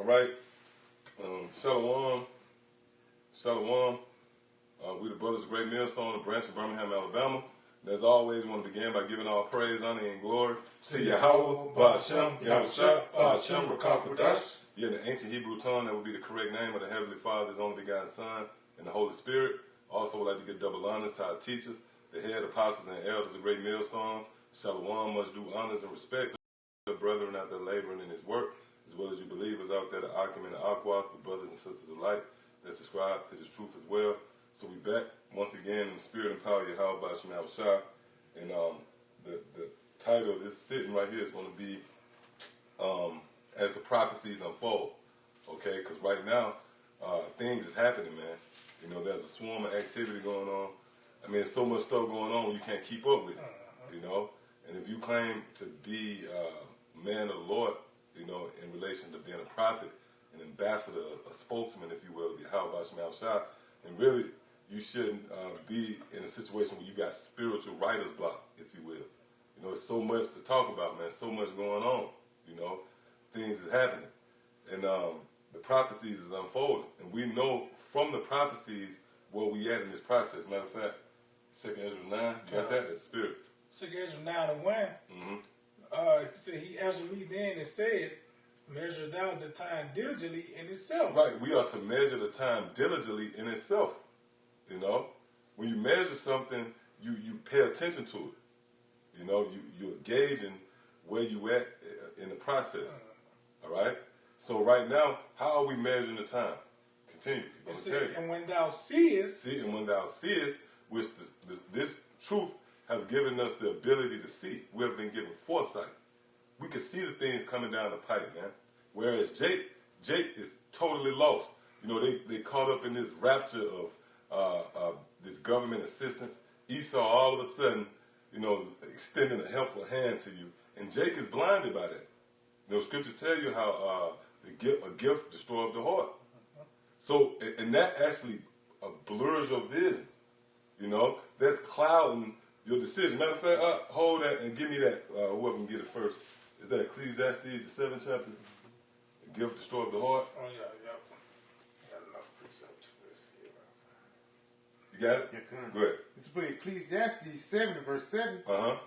All right. Shalom. Shalom. We the Brothers of Great Millstone, a branch of Birmingham, Alabama. And as always, we want to begin by giving all praise, honor, and glory to Yahweh, Ba'ashem, Yahushua, Ba'ashem, Rakakadash. Yeah, in the ancient Hebrew tongue, that would be the correct name of the Heavenly Father, His only begotten Son, and the Holy Spirit. Also, would like to give double honors to our teachers, the head apostles and elders of Great Millstones. Shalom, much due honors and respect to the brethren out there laboring in His work, as well as you believers out there, the Akim and the Aquaf, the brothers and sisters alike that subscribe to this truth as well. So we back once again in the spirit and power of Yahweh Ba'ashem Yahushua. And the title of this sitting right here is going to be As the Prophecies Unfold. Okay, because right now things is happening, man. You know, there's a swarm of activity going on. I mean, there's so much stuff going on you can't keep up with it, you know. And if you claim to be a man of the Lord, you know, in relation to being a prophet, an ambassador, a spokesman, if you will, of Yahweh Ba'ashem Yahushua, then really you shouldn't be in a situation where you got spiritual writer's block, if you will. You know, it's so much to talk about, man. So much going on, you know. Things is happening. And the prophecies is unfolding. And we know from the prophecies where we at in this process. Matter of fact, 2 Ezra 9, you got that? That spirit. 2 Ezra 9:1. He said, he answered me then and said, measure thou the time diligently in itself. Right, we are to measure the time diligently in itself. You know, when you measure something, you pay attention to it. You know, you're gauging where you at in the process. All right? So right now, how are we measuring the time? Continue. And when thou seest. See, and when thou seest, which this truth has given us the ability to see. We have been given foresight. We can see the things coming down the pipe, man. Whereas Jake is totally lost. You know, they caught up in this rapture of this government assistance. Esau all of a sudden, you know, extending a helpful hand to you. And Jake is blinded by that. You know, scriptures tell you how a gift destroys the heart. So, and that actually blurs your vision. You know, that's clouding your decision. Matter of fact, hold that and give me that, whoever can get it first. Is that Ecclesiastes, the 7th chapter? The gift destroys the heart. Oh, yeah. Got enough precept to this here. You got it? Yeah, go ahead. It's put Ecclesiastes 7 verse 7.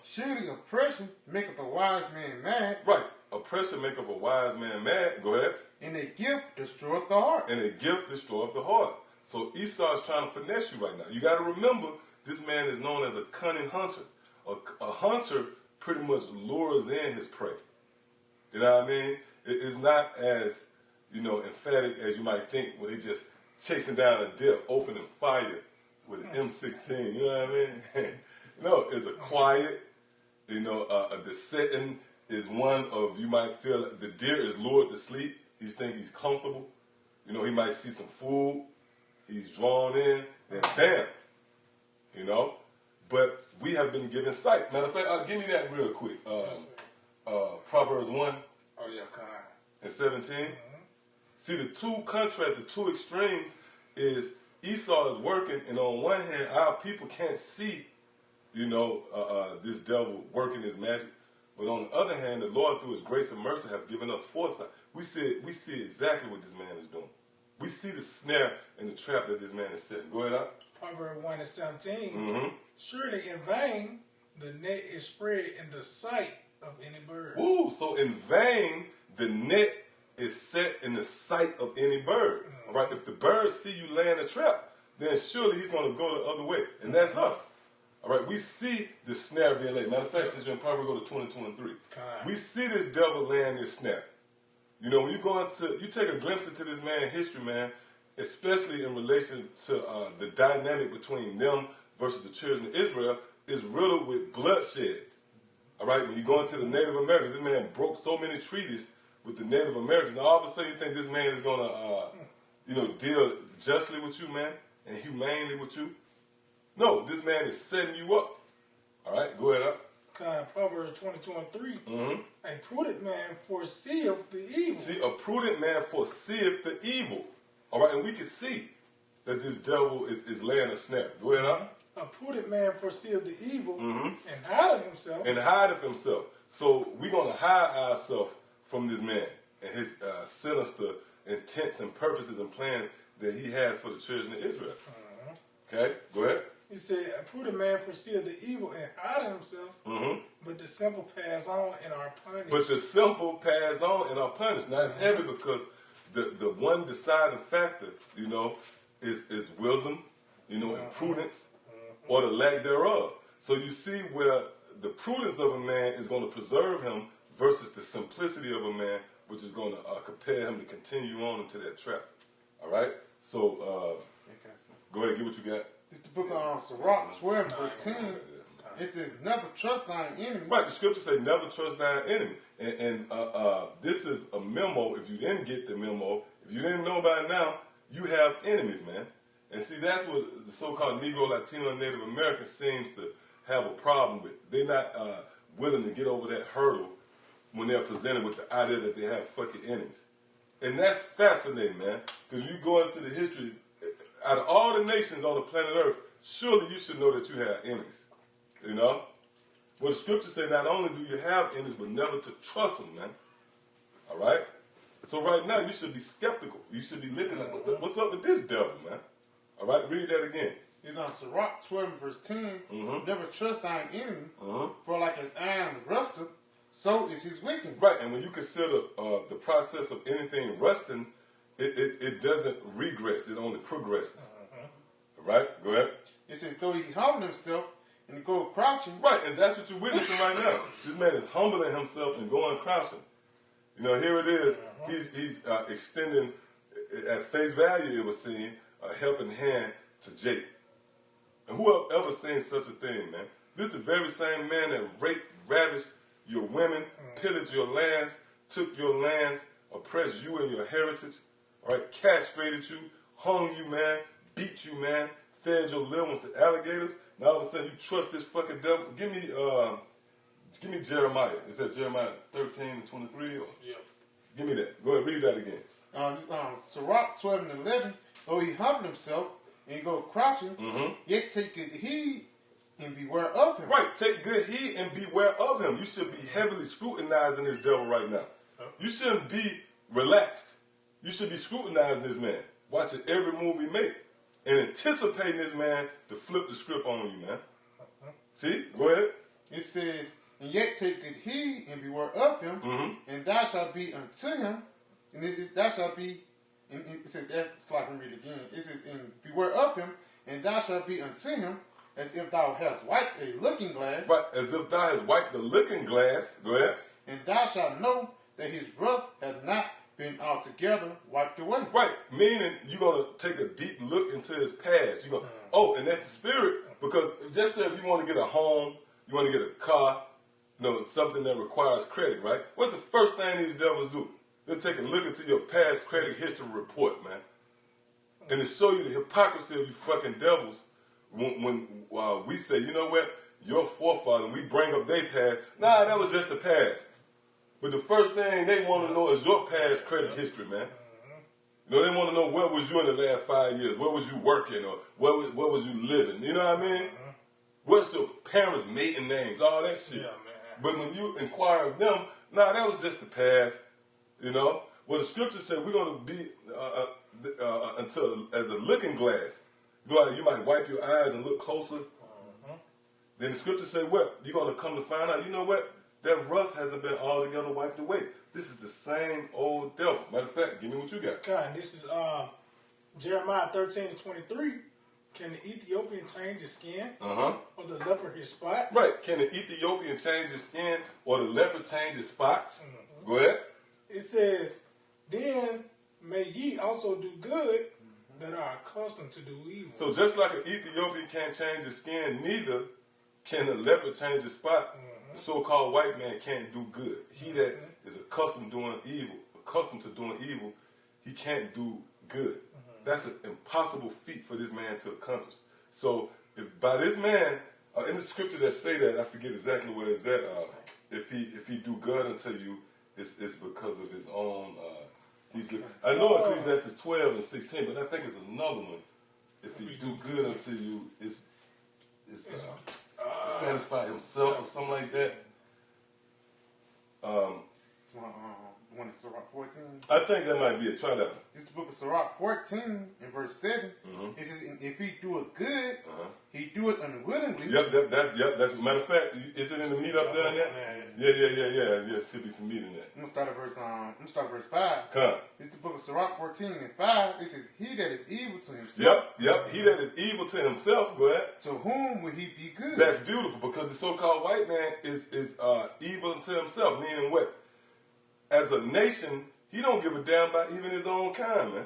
Surely oppression maketh a wise man mad. Right. Oppression maketh a wise man mad. Go ahead. And a gift destroyeth the heart. And a gift destroyeth the heart. So Esau is trying to finesse you right now. You got to remember, this man is known as a cunning hunter. A hunter pretty much lures in his prey. You know what I mean? It's not as, you know, emphatic as you might think when they just chasing down a deer, opening fire with an M16. You know what I mean? No, it's a quiet, you know, the setting is one of, you might feel the deer is lured to sleep. He's thinking he's comfortable. You know, he might see some food. He's drawn in, then bam, you know. But we have been given sight. Matter of fact, give me that real quick. Proverbs 1 and 17. See, the two contrasts, the two extremes is Esau is working, and on one hand, our people can't see, you know, this devil working his magic. But on the other hand, the Lord, through His grace and mercy, have given us foresight. We see exactly what this man is doing. We see the snare and the trap that this man is setting. Go ahead, out. Proverbs 1 and 17. Surely in vain the net is spread in the sight of any bird. Ooh, so in vain the net is set in the sight of any bird. All right, if the birds see you laying a trap, then surely he's going to go the other way, and that's us. All right, we see the snare being laid. Matter of fact, since you're in Proverbs, go to 22 and 3. We see this devil laying this snare. You know, when you take a glimpse into this man's history, man, especially in relation to the dynamic between them versus the children of Israel, is riddled with bloodshed. All right, when you go into the Native Americans, this man broke so many treaties with the Native Americans. Now, all of a sudden, you think this man is going to, you know, deal justly with you, man, and humanely with you? No, this man is setting you up. All right, go ahead, up. Proverbs 22 and 3. A prudent man foreseeth the evil. See, a prudent man foreseeth the evil. All right, and we can see that this devil is laying a snare. Go ahead, up. A prudent man foreseeth the evil and hideth himself. And hideth himself. So we're going to hide ourselves from this man and his sinister intents and purposes and plans that he has for the children of Israel. Okay, go ahead. He said, "Who the man foreseeth the evil and hide himself, but the simple pass on and are punished." But the simple pass on and are punished. Now it's heavy because the one deciding factor, is wisdom, and prudence, or the lack thereof. So you see where the prudence of a man is going to preserve him versus the simplicity of a man, which is going to compel him to continue on into that trap. All right? So go ahead, get what you got. It's the book of Sirach 12, verse 10. It says, never trust thine enemy. Right, the scripture says never trust thine enemy. And this is a memo. If you didn't get the memo, if you didn't know by now, you have enemies, man. And see, that's what the so-called Negro, Latino, and Native Americans seems to have a problem with. They're not willing to get over that hurdle when they're presented with the idea that they have fucking enemies. And that's fascinating, man, because you go into the history, out of all the nations on the planet Earth, surely you should know that you have enemies. Well, the scriptures say not only do you have enemies, but never to trust them, man. All right? So right now, you should be skeptical. You should be looking like, what's up with this devil, man? All right, read that again. It's on Sirach 12, verse 10. Never trust thine enemy, for like as iron rusteth, so is his wickedness. Right, and when you consider the process of anything rusting, it doesn't regress, it only progresses. Right, go ahead. It says, though he humble himself and go crouching. Right, and that's what you're witnessing right now. This man is humbling himself and going crouching. Here it is. He's extending, at face value, it was seen, a helping hand to Jake. And who ever seen such a thing, man? This is the very same man that raped, ravished your women, pillaged your lands, took your lands, oppressed you and your heritage, all right, castrated you, hung you, man, beat you, man, fed your little ones to alligators. Now all of a sudden you trust this fucking devil. Give me Jeremiah. Is that Jeremiah 13 and 23? Or? Yeah. Give me that. Go ahead, read that again. Sirach 12 and 11. Though he humble himself and go crouching, yet take good heed and beware of him. Right, take good heed and beware of him. You should be heavily scrutinizing this devil right now. You shouldn't be relaxed. You should be scrutinizing this man, watching every move he make, and anticipating this man to flip the script on you, man. See? Go ahead. It says, and yet take good heed and beware of him, and thou shalt be unto him, and thou shalt be, and it says, that's like, let me read it again. It says, and beware of him, and thou shalt be unto him, as if thou hast wiped a looking glass. Right, as if thou hast wiped the looking glass. Go ahead. And thou shalt know that his rust hath not been altogether wiped away. Right, meaning you're going to take a deep look into his past. You're going, and that's the spirit, because just say if you want to get a home, you want to get a car, something that requires credit, right? What's the first thing these devils do? They'll take a look into your past credit history report, man. And to show you the hypocrisy of you fucking devils when we say, you know what, your forefather, we bring up their past. Nah, that was just the past. But the first thing they want to know is your past credit history, man. They want to know where was you in the last 5 years? Where was you working? Or where was you living? You know what I mean? What's your parents' maiden names? All that shit. Yeah, man. But when you inquire of them, nah, that was just the past. Well, the scripture said we're going to be as a looking glass. You might wipe your eyes and look closer. Then the scripture said what? You're going to come to find out, you know what? That rust hasn't been altogether wiped away. This is the same old devil. Matter of fact, give me what you got. God, this is Jeremiah 13 and 23. Can the Ethiopian change his skin? Or the leopard his spots? Right. Can the Ethiopian change his skin or the leopard change his spots? Go ahead. It says, then may ye also do good that are accustomed to do evil. So just like an Ethiopian can't change his skin, neither can a leopard change his spot. The so-called white man can't do good. He that is accustomed to doing evil, he can't do good. That's an impossible feat for this man to accomplish. So if by this man, in the scripture that say that, I forget exactly where it's at, if he do good unto you, it's because of his own, I know Ecclesiastes 12 and 16, but I think it's another one. If he do good unto you, it's to satisfy himself or something like that. The one in Sirach 14. I think that might be it. Try that one. This is the book of Sirach 14 in verse 7. It says, if he do it good, he do it unwillingly. Yep, that's matter of fact, is it in the meat up there in that? Yeah. There should be some meat in that. I'm gonna start at verse 5. Come. This is the book of Sirach 14 and 5. It says, he that is evil to himself. Yep. He that is evil to himself, go ahead. To whom will he be good? That's beautiful, because the so-called white man is evil to himself, meaning what? As a nation, he don't give a damn about even his own kind, man.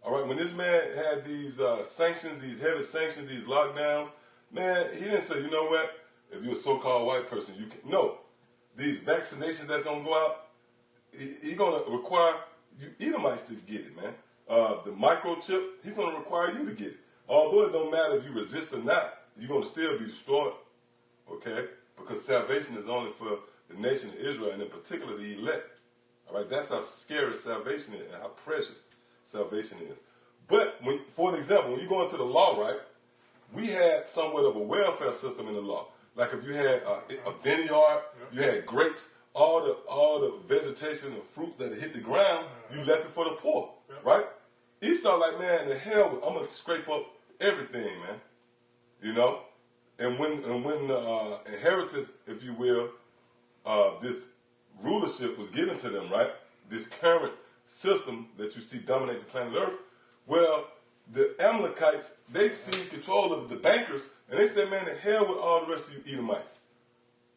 All right, when this man had these sanctions, these heavy sanctions, these lockdowns, man, he didn't say, you know what? If you're a so-called white person, you can. No, these vaccinations that's gonna go out, he's gonna require you Edomites to get it, man. The microchip, he's gonna require you to get it. Although it don't matter if you resist or not, you're gonna still be destroyed. Okay, because salvation is only for the nation of Israel, and in particular the elect. All right, that's how scary salvation is and how precious salvation is. But for an example, when you go into the law, right, we had somewhat of a welfare system in the law. Like if you had a vineyard, you had grapes, all the vegetation and fruit that hit the ground, you left it for the poor, right? Esau like, man, the hell, I'm gonna scrape up everything, man. You know, and when inheritance, if you will, this rulership was given to them, right? This current system that you see dominate the planet Earth, well, the Amalekites, they seized control of the bankers, and they said, man, the hell with all the rest of you Edomites.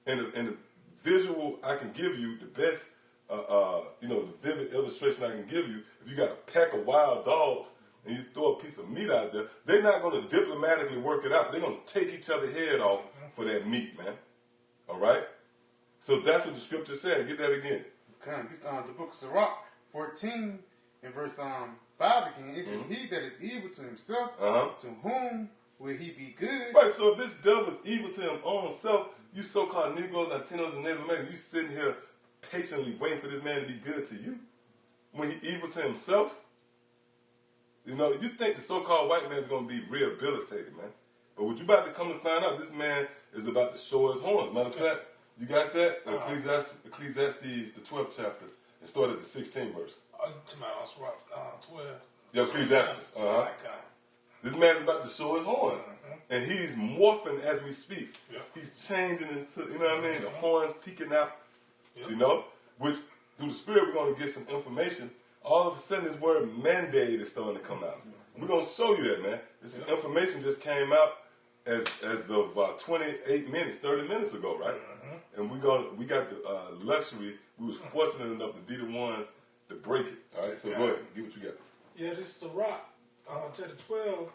And the visual I can give you, the best, the vivid illustration I can give you, if you got a pack of wild dogs and you throw a piece of meat out there, they're not going to diplomatically work it out. They're going to take each other's head off for that meat, man. All right? So that's what the scripture said. Get that again. Okay, this the book of Sirach 14 in verse 5 again. It says, he that is evil to himself, to whom will he be good? Right, so if this devil is evil to him own self, you so-called Negroes, Latinos, and Native Americans, you sitting here patiently waiting for this man to be good to you? When he evil to himself? You know, you think the so-called white man is going to be rehabilitated, man. But what you about to come to find out, this man is about to show his horns. Matter of fact, you got that? Ecclesiastes, the 12th chapter, and start at the 16th verse. Tomorrow, 12. Yeah, Ecclesiastes. This man is about to show his horns. And he's morphing as we speak. Yep. He's changing into, you know what I mean? The horns peeking out, you know? Which, through the Spirit, we're going to get some information. All of a sudden, this word mandate is starting to come out. We're going to show you that, man. This information just came out as of 28 minutes, 30 minutes ago, right? And we got the luxury, we was fortunate enough to be the ones to break it. All right, so go ahead, get what you got. Yeah, this is Sirach, chapter 12,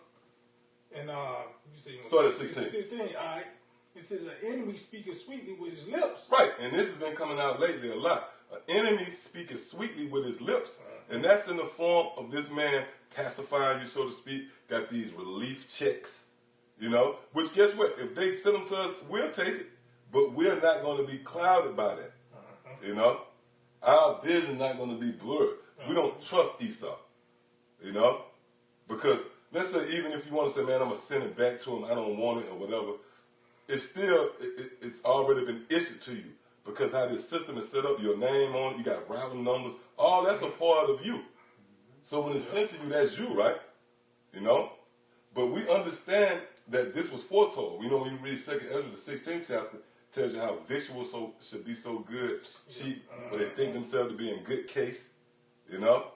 and you say you start at 16. 16, all right. It says, an enemy speaketh sweetly with his lips. Right, and this has been coming out lately a lot. An enemy speaketh sweetly with his lips, and that's in the form of this man pacifying you, so to speak, got these relief checks, you know, which guess what? If they send them to us, we'll take it, but we're not going to be clouded by that, you know? Our vision not going to be blurred. We don't trust Esau, you know? Because let's say even if you want to say, man, I'm going to send it back to him, I don't want it or whatever, it's still, it's already been issued to you. Because how this system is set up, your name on it, you got routing numbers, all that's a part of you. So when it's sent to you, that's you, right? You know? But we understand that this was foretold. You know, when you read 2 Ezra, the 16th chapter, tells you how victuals should be so good, cheap, but they think themselves to be in good case, you know?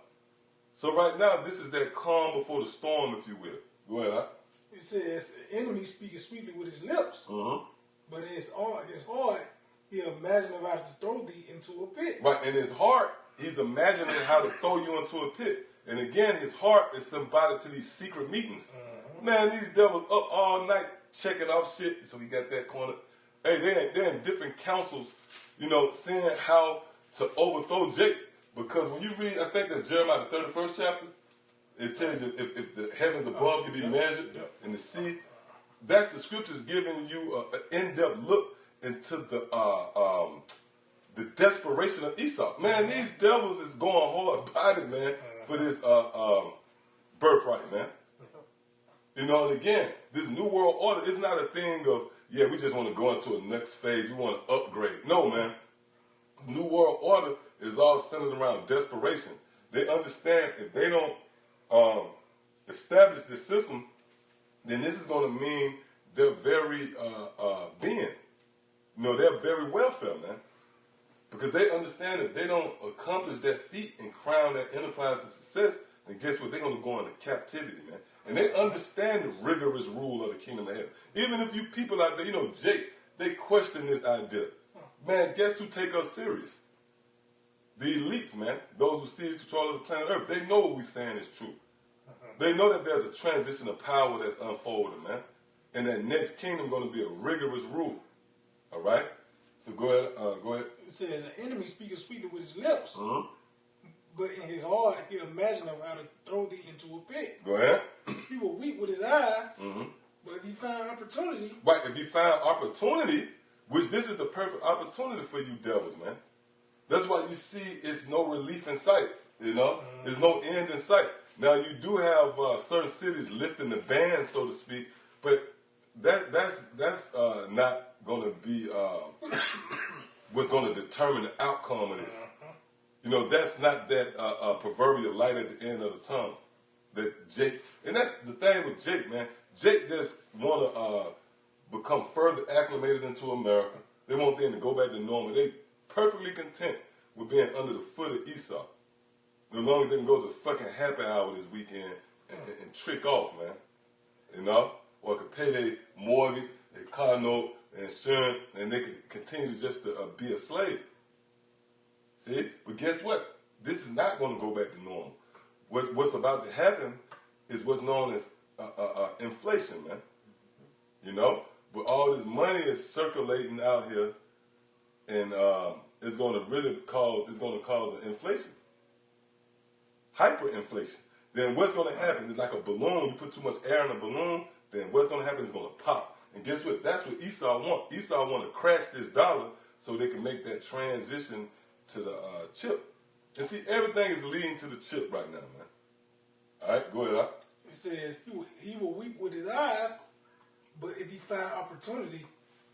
So right now, this is that calm before the storm, if you will. Go ahead, huh? It says, the enemy speaketh sweetly with his lips, but in his heart, he imagineth how to throw thee into a pit. Right, in his heart, he's imagining how to throw you into a pit. And again, his heart is symbolic to these secret meetings. Man, these devils up all night checking off shit. So we got that corner. Hey, they're in different councils, you know, seeing how to overthrow Jake. Because when you read, I think that's Jeremiah, the 31st chapter, it tells you if the heavens above can be measured and the sea, that's the scriptures giving you an in-depth look into the desperation of Esau. Man, these devils is going hard-bodied, man, for this birthright, man. You know, and again, this new world order is not a thing of, yeah, we just want to go into a next phase. We want to upgrade. No, man. New world order is all centered around desperation. They understand if they don't establish this system, then this is going to mean their very being, their very welfare, man. Because they understand if they don't accomplish that feat and crown that enterprise of success, then guess what? They're going to go into captivity, man. And they understand the rigorous rule of the kingdom of heaven. Even if you people out there, Jake, they question this idea. Man, guess who take us serious? The elites, man. Those who seize control of the planet Earth. They know what we're saying is true. They know that there's a transition of power that's unfolding, man. And that next kingdom going to be a rigorous rule. All right? So go ahead. It says, an enemy speaketh sweetly with his lips, Mm-hmm. but in his heart he imagine of how to throw thee into a pit. Go ahead. He will weep with his eyes, Mm-hmm. but if he find opportunity, Right, if you find opportunity, which this is the perfect opportunity for you devils, man. That's why you see it's no relief in sight, There's no end in sight. Now, you do have certain cities lifting the ban, so to speak, but that's not going to be what's going to determine the outcome of this. That's not that proverbial light at the end of the tunnel. That Jake, and that's the thing with Jake, man. Jake just want to become further acclimated into America. They want them to go back to normal. They perfectly content with being under the foot of Esau. As long as they can go to the fucking happy hour this weekend and trick off, man. Or could pay their mortgage, their car note, their insurance, and they could continue just to be a slave. See? But guess what? This is not going to go back to normal. What's about to happen is what's known as inflation, man. But all this money is circulating out here, and it's going to cause an inflation. Hyperinflation. Then what's going to happen is like a balloon. You put too much air in a balloon, then what's going to happen is going to pop. And guess what? That's what Esau wants. Esau want to crash this dollar so they can make that transition to the chip. And see, everything is leading to the chip right now, man. All right, go ahead. it says he will weep with his eyes, but if he find opportunity,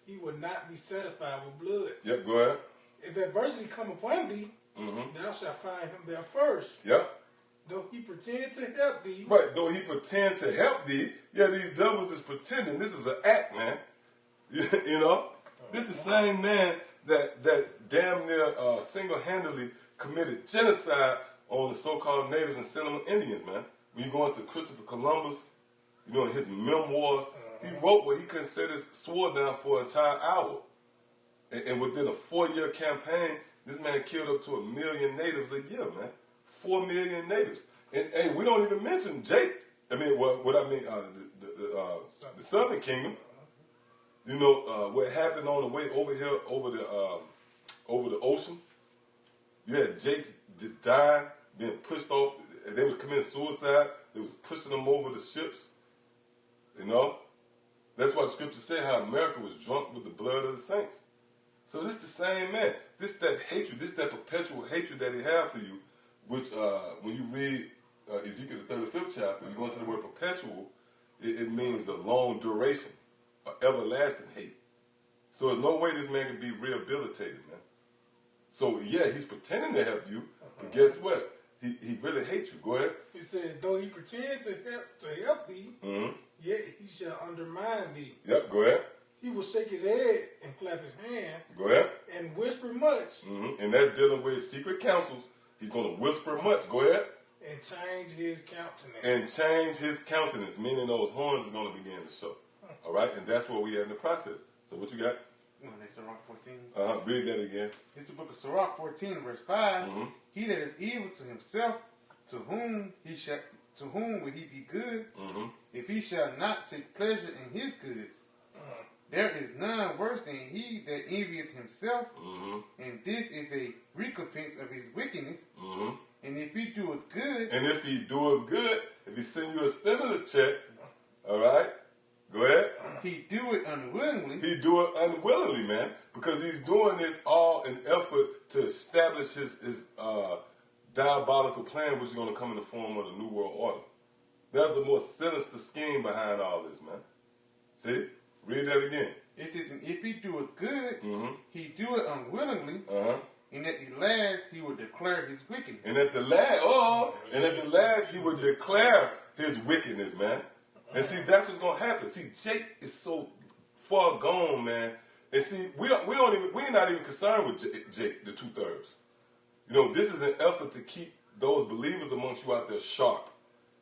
he will not be satisfied with blood. Yep, go ahead. If adversity come upon thee, thou shalt find him there first. Yep. Though he pretend to help thee. Right, though he pretend to help thee, these devils is pretending. This is an act, man. This is the same man that damn near single-handedly committed genocide on the so-called natives and Seminole Indians, man. When you go into Christopher Columbus, in his memoirs, he wrote where he couldn't set his sword down for an entire hour. And within a 4-year campaign, this man killed up to 1 million natives a year, man. 4 million natives. And we don't even mention Jake. I mean, the Southern Kingdom. What happened on the way over here, over the ocean. You had Jake just dying, being pushed off. They was committing suicide. They was pushing them over the ships. That's why the scriptures say how America was drunk with the blood of the saints. So this the same man. This that hatred. This that perpetual hatred that he has for you. Which when you read Ezekiel the 35th chapter, you go into the word perpetual. It means a long duration, an everlasting hate. So there's no way this man can be rehabilitated, man. So yeah, he's pretending to help you, but guess what? He really hates you. Go ahead. He said, though he pretend to help thee, yet he shall undermine thee. Yep, go ahead. He will shake his head and clap his hand. Go ahead. And whisper much. And that's dealing with secret counsels. He's going to whisper much. Go ahead. And change his countenance. And change his countenance, meaning those horns is going to begin to show. All right? And that's what we have in the process. So what you got? That's Sirach 14. Read that again. It's the book of Sirach 14, verse 5. He that is evil to himself, to whom will he be good, if he shall not take pleasure in his goods? There is none worse than he that envieth himself, and this is a recompense of his wickedness. And if he doeth good, if he send you a stimulus check, all right, go ahead. He do it unwillingly. He do it unwillingly, man, because he's doing this all in effort to establish his diabolical plan, which is going to come in the form of the New World Order. There's a more sinister scheme behind all this, man. See? Read that again. It says, and if he doeth good, he do it unwillingly. and at the last he will declare his wickedness. And at the last, he would declare his wickedness, man. And see, that's what's gonna happen. See, Jake is so far gone, man. And see, we're not even concerned with Jake, the 2/3. You know, this is an effort to keep those believers amongst you out there sharp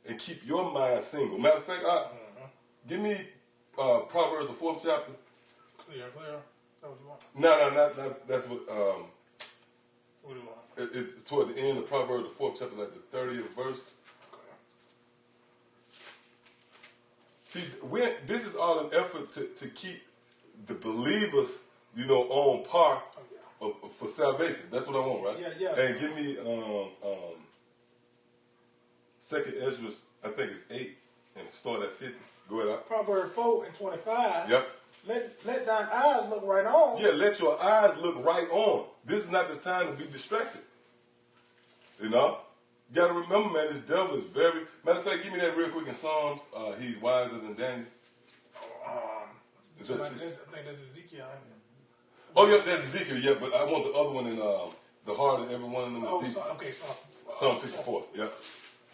and keep your mind single. Matter of fact, give me Proverbs the 4th chapter. Clear. Is that what you want? No, that's what. What do you want? It's toward the end of Proverbs the 4th chapter, like the 30th verse. See, this is all an effort to keep the believers, you know, on par for salvation. That's what I want, right? Yeah, yes. And give me 2nd Ezra, I think it's 8, and start at 50. Go ahead. Proverbs 4:25. Yep. Let thine eyes look right on. Yeah, let your eyes look right on. This is not the time to be distracted. You know? You got to remember, man, this devil is very... Matter of fact, give me that real quick in Psalms. He's wiser than Daniel. I think that's Ezekiel. Oh, yeah, that's Ezekiel, yeah, but I want the other one in the heart of every one of them. Oh, is deep. okay, Psalm 64, yeah.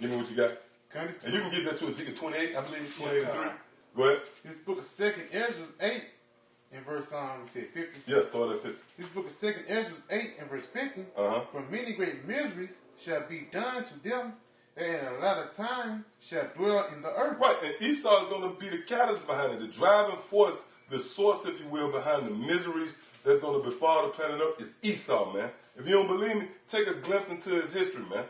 Give me what you got. Okay, And you can get that to Ezekiel 28, I believe, 28 and 3. Okay. Go ahead. This book of 2nd Ezra 8 and verse we said 50. Yeah, start at 50. This book of 2nd Ezra 8 and verse 50. For many great miseries shall be done to them, and in a lot of time shall dwell in the earth. Right, and Esau is going to be the catalyst behind it, the driving force, the source, if you will, behind the miseries that's going to befall the planet Earth is Esau, man. If you don't believe me, take a glimpse into his history, man.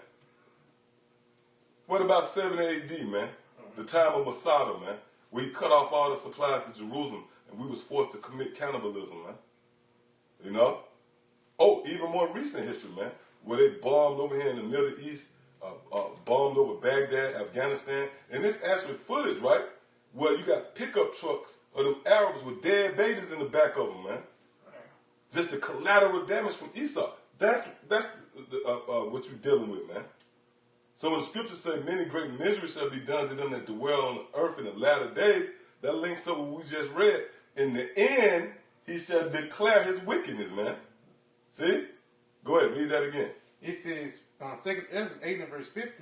What about 7 AD, man? The time of Masada, man, where he cut off all the supplies to Jerusalem, and we was forced to commit cannibalism, man. You know? Oh, even more recent history, man, where they bombed over here in the Middle East, bombed over Baghdad, Afghanistan, and this actually footage, right, where you got pickup trucks of them Arabs with dead babies in the back of them, man. Just the collateral damage from Esau. That's what you're dealing with, man. So when the scriptures say many great miseries shall be done to them that dwell on the earth in the latter days, that links up what we just read. In the end, he shall declare his wickedness, man. See? Go ahead, read that again. It says, 2nd Ezra 8 and verse 50,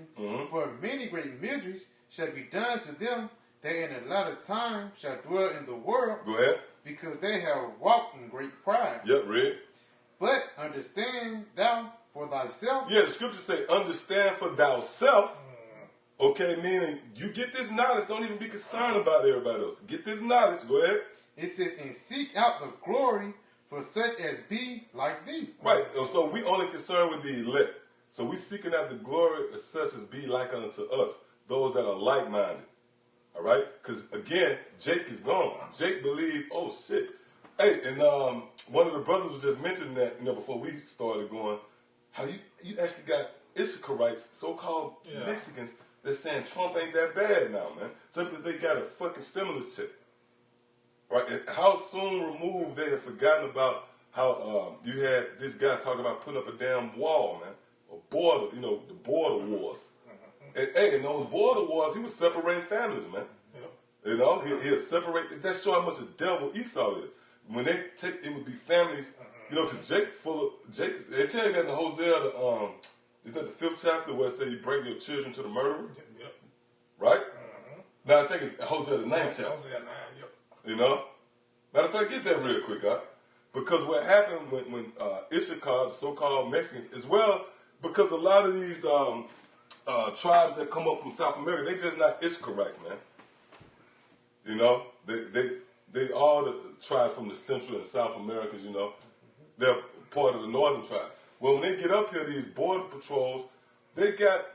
for many great miseries shall be done to them that in a latter time shall dwell in the world. Go ahead. Because they have walked in great pride. Yep, read. But understand thou for thyself. Yeah, the scriptures say, understand for thyself. Okay, meaning you get this knowledge. Don't even be concerned about everybody else. Get this knowledge. Go ahead. It says, and seek out the glory for such as be like thee. Right. So we only concerned with the elect. So we seeking out the glory of such as be like unto us, those that are like-minded. All right? Because, again, Jake is gone. Jake believed, oh, shit. Hey, and one of the brothers was just mentioning that, you know, before we started going, how you actually got Issacharites, so-called Mexicans, that's saying Trump ain't that bad now, man. Just because they got a fucking stimulus check. Right? And how soon removed they had forgotten about how you had this guy talking about putting up a damn wall, man. A border, you know, the border wars. And, hey, in those border wars, he was separating families, man. Yep. You know, he'll separate. That show how much a devil Esau is. When they take, it would be families, you know, because Jake full of, Jake, they tell you that in the Hosea, is that the 5th chapter where it says you bring your children to the murderer? Yep. Right? Now I think it's Hosea the 9th chapter. Hosea 9, yep. You know? Matter of fact, get that real quick, huh? Because what happened when Issachar, the so-called Mexicans, as well, because a lot of these tribes that come up from South America, they just not Issacharites, man. You know? They all the tribes from the Central and South Americas, you know. They're part of the Northern tribe. Well, when they get up here, these border patrols, they got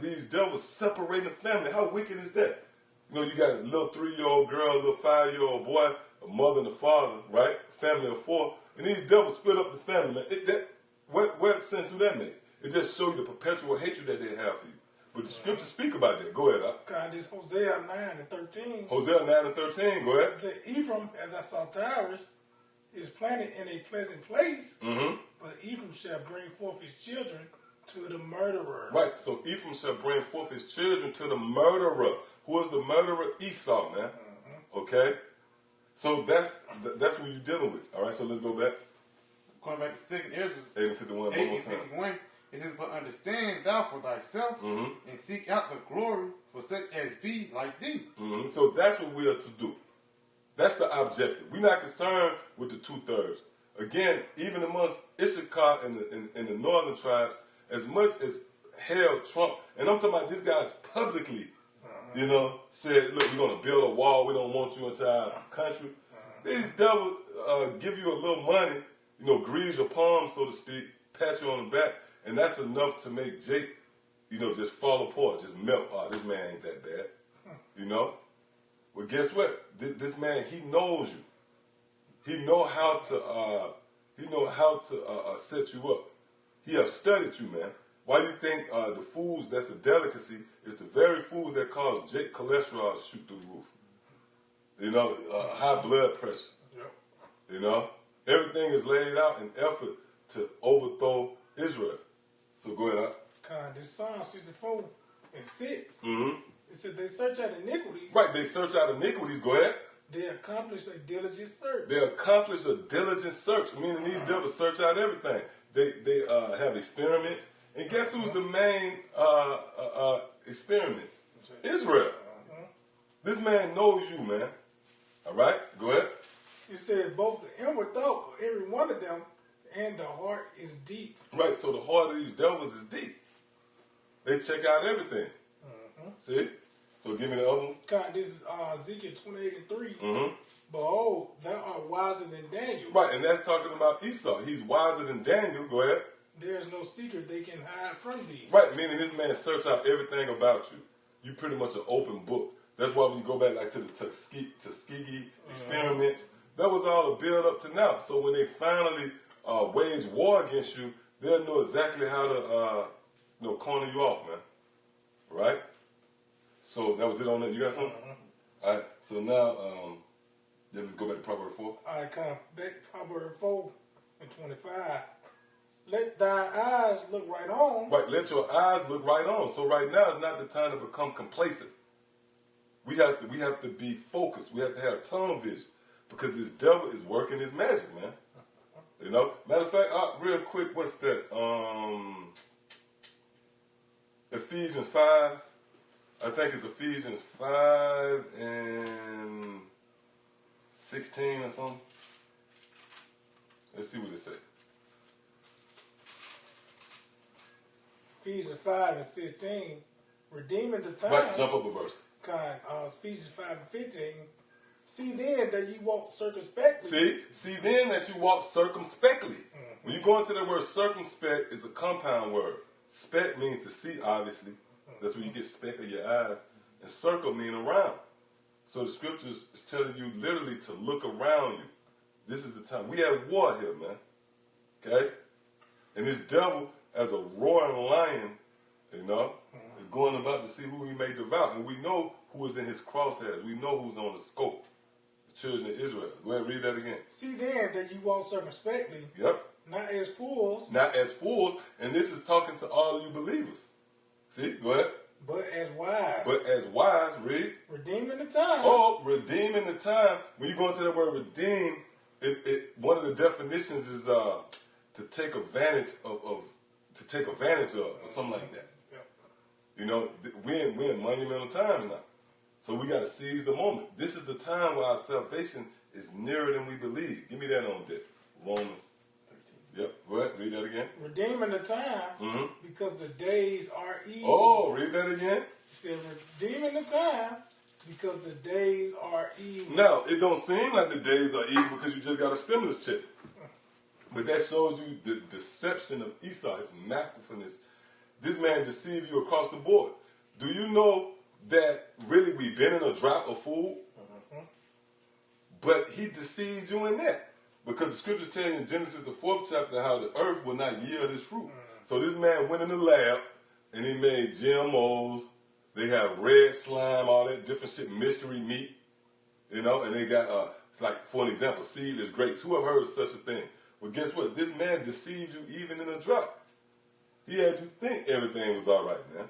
these devils separating the family. How wicked is that? You know, you got a little 3-year-old girl, a little 5-year-old boy, a mother and a father, right? Family of 4. And these devils split up the family, man. What sense do that make? It just shows you the perpetual hatred that they have for you. But the scriptures speak about that. Go ahead. God, this Hosea 9 and 13. Hosea 9 and 13. Go ahead. It said, Ephraim, as I saw Tyrus, is planted in a pleasant place, but Ephraim shall bring forth his children to the murderer. Right. So Ephraim shall bring forth his children to the murderer. Who is the murderer? Esau, man. Okay? So that's what you're dealing with. All right, so let's go back. going back to 2nd Ezra 8:51, one 8 more and time. 51, it says, but understand thou for thyself, and seek out the glory for such as be like thee. So that's what we are to do. That's the objective. We're not concerned with the 2/3. Again, even amongst Issachar and the northern tribes, as much as hell Trump, and I'm talking about this guy's publicly, said, look, we're going to build a wall. We don't want you into our country. These devils give you a little money, grease your palm, so to speak, pat you on the back, and that's enough to make Jake, just fall apart, just melt. Oh, this man ain't that bad, Well, guess what? This man, he knows you. He know how to set you up. He have studied you, man. Why you think the foods that's a delicacy is the very foods that cause Jake cholesterol to shoot through the roof? High blood pressure. Yep. Everything is laid out in effort to overthrow Israel. So go ahead. This Psalm 64 and 6. It said they search out iniquities. Right, they search out iniquities. Go ahead. They accomplish a diligent search. They accomplish a diligent search, meaning these devils search out everything. They have experiments. And guess who's the main experiment? Israel. This man knows you, man. All right, go ahead. It said both the inward thought of every one of them and the heart is deep. Right, so the heart of these devils is deep. They check out everything. See? So give me the other one. God, this is Ezekiel 28 and 3. Behold, thou art wiser than Daniel. Right, and that's talking about Esau. He's wiser than Daniel. Go ahead. There is no secret they can hide from thee. Right, meaning this man search out everything about you. You pretty much an open book. That's why when you go back like to the Tuskegee experiments, that was all a build up to now. So when they finally wage war against you, they'll know exactly how to corner you off, man. Right? So that was it on that. You got something? All right. So now, let's go back to Proverbs 4. All right, come back to Proverbs 4 and 25. Let thy eyes look right on. Right, let your eyes look right on. So right now is not the time to become complacent. We have to be focused. We have to have tunnel vision because this devil is working his magic, man. Matter of fact, real quick, what's that? Ephesians 5. I think it's Ephesians 5 and 16 or something. Let's see what it says. Ephesians 5 and 16. Redeeming the time. Right, jump up a verse. Ephesians 5 and 15. See then that you walk circumspectly. See then that you walk circumspectly. When you go into the word circumspect, it's a compound word. Spec means to see, obviously. That's where you get speck of your eyes. And circle mean around. So the scriptures is telling you literally to look around you. This is the time. We have war here, man. Okay? And this devil, as a roaring lion, is going about to see who he may devour. And we know who is in his crosshairs. We know who's on the scope. The children of Israel. Go ahead, read that again. See then that you walk circumspectly. Yep. Not as fools. Not as fools. And this is talking to all of you believers. See? Go ahead. But as wise. But as wise, read. Redeeming the time. Oh, redeeming the time. When you go into the word redeem, one of the definitions is to take advantage of, or something like that. We're in monumental times now. So we got to seize the moment. This is the time where our salvation is nearer than we believe. Give me that on deck. Romans 13. Yep. Go ahead. Read that again. Redeeming the time because the days are evil. Oh, read that again. It said redeeming the time because the days are evil. Now, it don't seem like the days are evil because you just got a stimulus check. But that shows you the deception of Esau, his masterfulness. This man deceived you across the board. Do you know that really we've been in a drought of food? But he deceived you in that. Because the scriptures tell you in Genesis, the 4th chapter, how the earth will not yield its fruit. So this man went in the lab and he made GMOs. They have red slime, all that different shit, mystery meat. And they got, it's like, for an example, seedless grapes. Who have heard of such a thing? Well, guess what? This man deceived you even in a drought. He had you think everything was all right, man.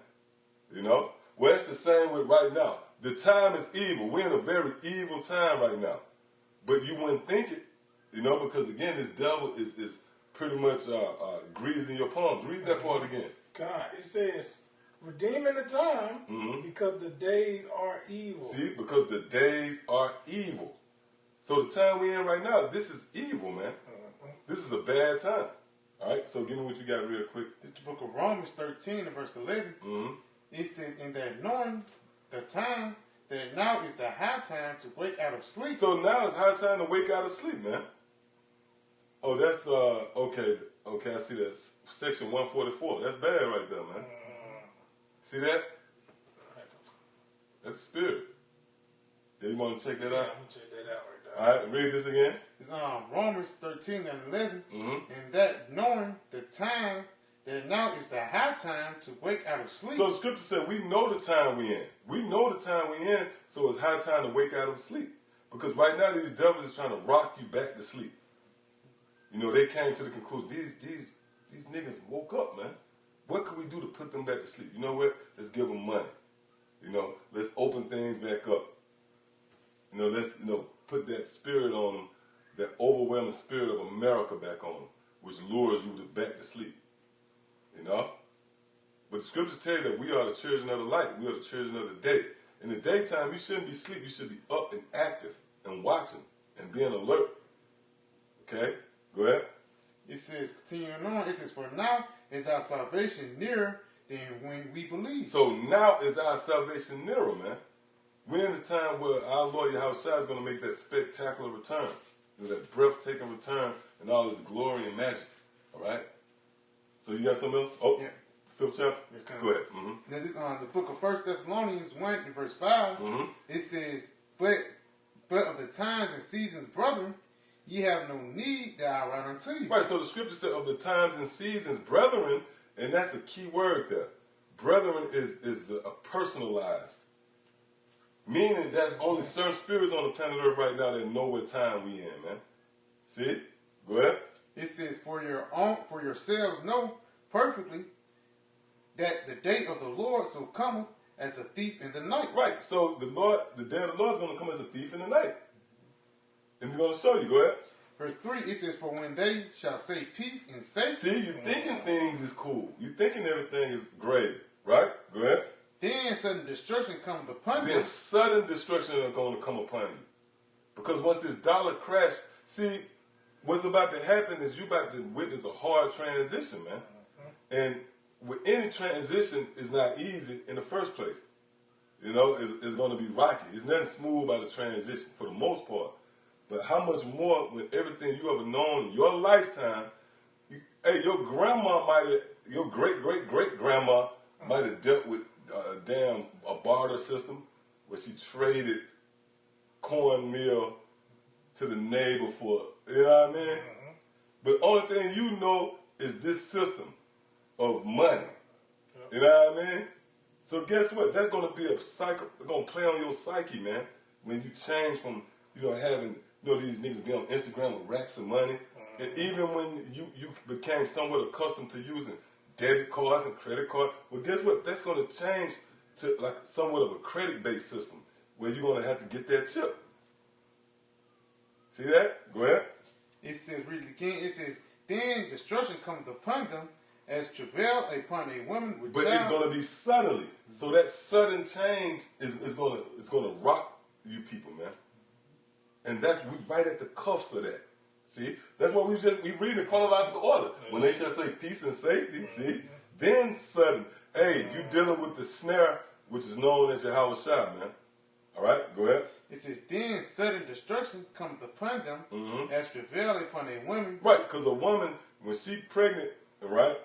Well, it's the same with right now. The time is evil. We're in a very evil time right now. But you wouldn't think it, because, again, this devil is pretty much greasing your palms. Read that part again. God, it says, redeeming the time because the days are evil. See, because the days are evil. So the time we're in right now, this is evil, man. This is a bad time. All right, so give me what you got real quick. This is the book of Romans 13 and verse 11. It says, in that knowing the time, that now is the high time to wake out of sleep. So now it's high time to wake out of sleep, man. Oh, that's, okay, I see that. Section 144. That's bad right there, man. See that? That's spirit. Yeah, you want to check that out? I'm going to check that out right there. All right, read this again. It's Romans 13 and 11. And that knowing the time, that now is the high time to wake out of sleep. So the scripture said we know the time we in. We know the time we in, so it's high time to wake out of sleep. Because right now these devils is trying to rock you back to sleep. You know, they came to the conclusion, these niggas woke up, man. What can we do to put them back to sleep? You know what? Let's give them money. You know, let's open things back up. You know, let's, put that spirit on them, that overwhelming spirit of America back on them, which lures you back to sleep. You know? But the scriptures tell you that we are the children of the light. We are the children of the day. In the daytime, you shouldn't be asleep. You should be up and active and watching and being alert. Okay? Go ahead. It says, continuing on, it says, for now is our salvation nearer than when we believe. So now is our salvation nearer, man. We're in the time where our Lord Yahweh is going to make that spectacular return. That breathtaking return and all his glory and majesty. All right? So you got something else? Oh, yeah. 5th chapter? Yeah, go ahead. Now this the book of 1 Thessalonians 1 and verse 5, it says, but of the times and seasons, brethren, ye have no need that I write unto you. Right, so the scripture said of the times and seasons, brethren, and that's the key word there. Brethren is a personalized. Meaning that only certain spirits on the planet Earth right now that know what time we in, man. See? Go ahead. It says, for yourselves know perfectly that the day of the Lord so cometh as a thief in the night. Right, so the day of the Lord is going to come as a thief in the night. And he's going to show you. Go ahead. Verse 3, it says, for when they shall say peace and safety. See, you're thinking things is cool. You're thinking everything is great. Right? Go ahead. Then sudden destruction comes upon them. Then sudden destruction is going to come upon you. Because once this dollar crash, see, what's about to happen is you're about to witness a hard transition, man. And with any transition, it's not easy in the first place. You know, it's going to be rocky. It's nothing smooth about a transition for the most part. But how much more with everything you ever known in your lifetime, your grandma your great-great-great-grandma might have dealt with a barter system where she traded cornmeal to the neighbor for, you know what I mean? But only thing you know is this system of money. You know what I mean? So guess what? That's going to be going to play on your psyche, man. When you change from, having, these niggas be on Instagram with racks of money. And even when you became somewhat accustomed to using debit cards and credit cards, well, guess what? That's going to change to like somewhat of a credit-based system where you're going to have to get that chip. See that? Go ahead. It says, read it again. It says, then destruction comes upon them as travail upon a woman with But child. it's going to be suddenly. So that sudden change is going to rock you people, man. And that's right at the cuffs of that. See, that's why we read in chronological order. When they shall say peace and safety, see, then sudden, hey, you dealing with the snare, which is known as Yahweh Shah, man. All right, go ahead. It says, then sudden destruction comes upon them as travail upon a woman. Right, because a woman, when she's pregnant, right,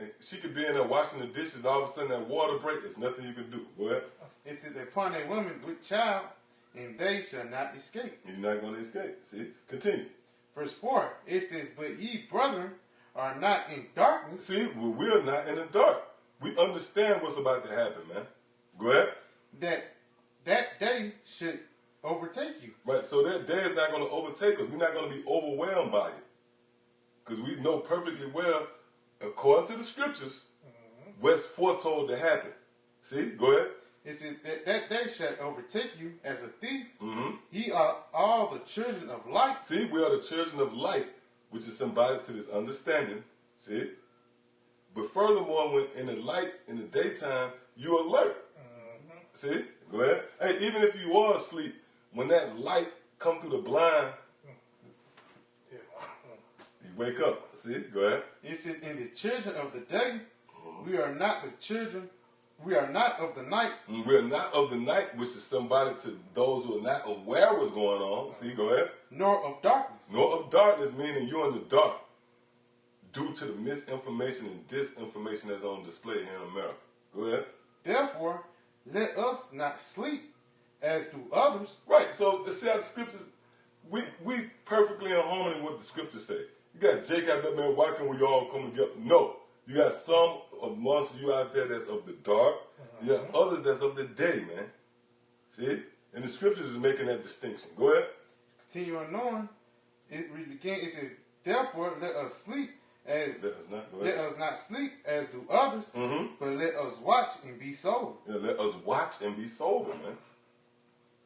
and she could be in there washing the dishes, all of a sudden that water break, there's nothing you can do. Go ahead. It says, upon a woman with child, and they shall not escape. You're not going to escape. See, continue. Verse 4, it says, but ye, brethren, are not in darkness. See, we're not in the dark. We understand what's about to happen, man. Go ahead. That day should overtake you. Right, so that day is not going to overtake us. We're not going to be overwhelmed by it. Because we know perfectly well, according to the scriptures, what's foretold to happen. See, go ahead. It says that day shall overtake you as a thief. Ye are all the children of light. See, we are the children of light, which is symbolic to this understanding. See? But furthermore, when in the light, in the daytime, you're alert. See? Go ahead. Hey, even if you are asleep, when that light come through the blind, you wake up. See? Go ahead. It says, in the children of the day, we are not the children, we are not of the night. We are not of the night, which is symbolic to those who are not aware what's going on. See? Go ahead. Nor of darkness. Nor of darkness, meaning you're in the dark due to the misinformation and disinformation that's on display here in America. Go ahead. Therefore, let us not sleep as do others. Right, so to see how the scriptures, we perfectly in harmony with what the scriptures say. You got Jake out there, man, why can't we all come together? No. You got some amongst you out there that's of the dark. You got others that's of the day, man. See? And the scriptures is making that distinction. Go ahead. Continuing on, it reads again, it says, therefore, let us sleep as let us not sleep as do others, but let us watch and be sober. Yeah, let us watch and be sober, man.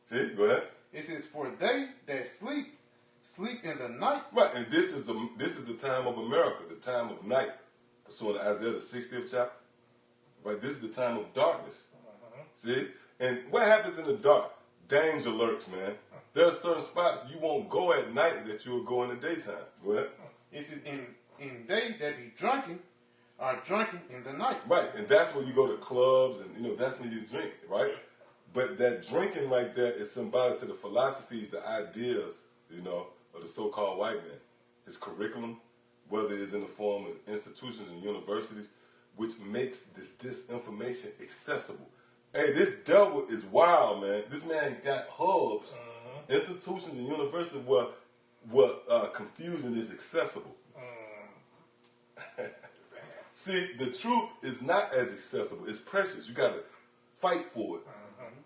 See, go ahead. It says, for they that sleep, sleep in the night. Right, and this is the time of America, the time of night. So in Isaiah the 60th chapter, right, this is the time of darkness. See, and what happens in the dark? Danger lurks, man. There are certain spots you won't go at night that you'll go in the daytime. Go ahead. It says, in they that be drunken are drunken in the night. Right, and that's when you go to clubs and, that's when you drink, right? But that drinking right there is symbolic to the philosophies, the ideas, of the so-called white man. His curriculum, whether it's in the form of institutions and universities, which makes this disinformation accessible. Hey, this devil is wild, man. This man got hubs, institutions and universities where confusion is accessible. See, the truth is not as accessible. It's precious. You got to fight for it.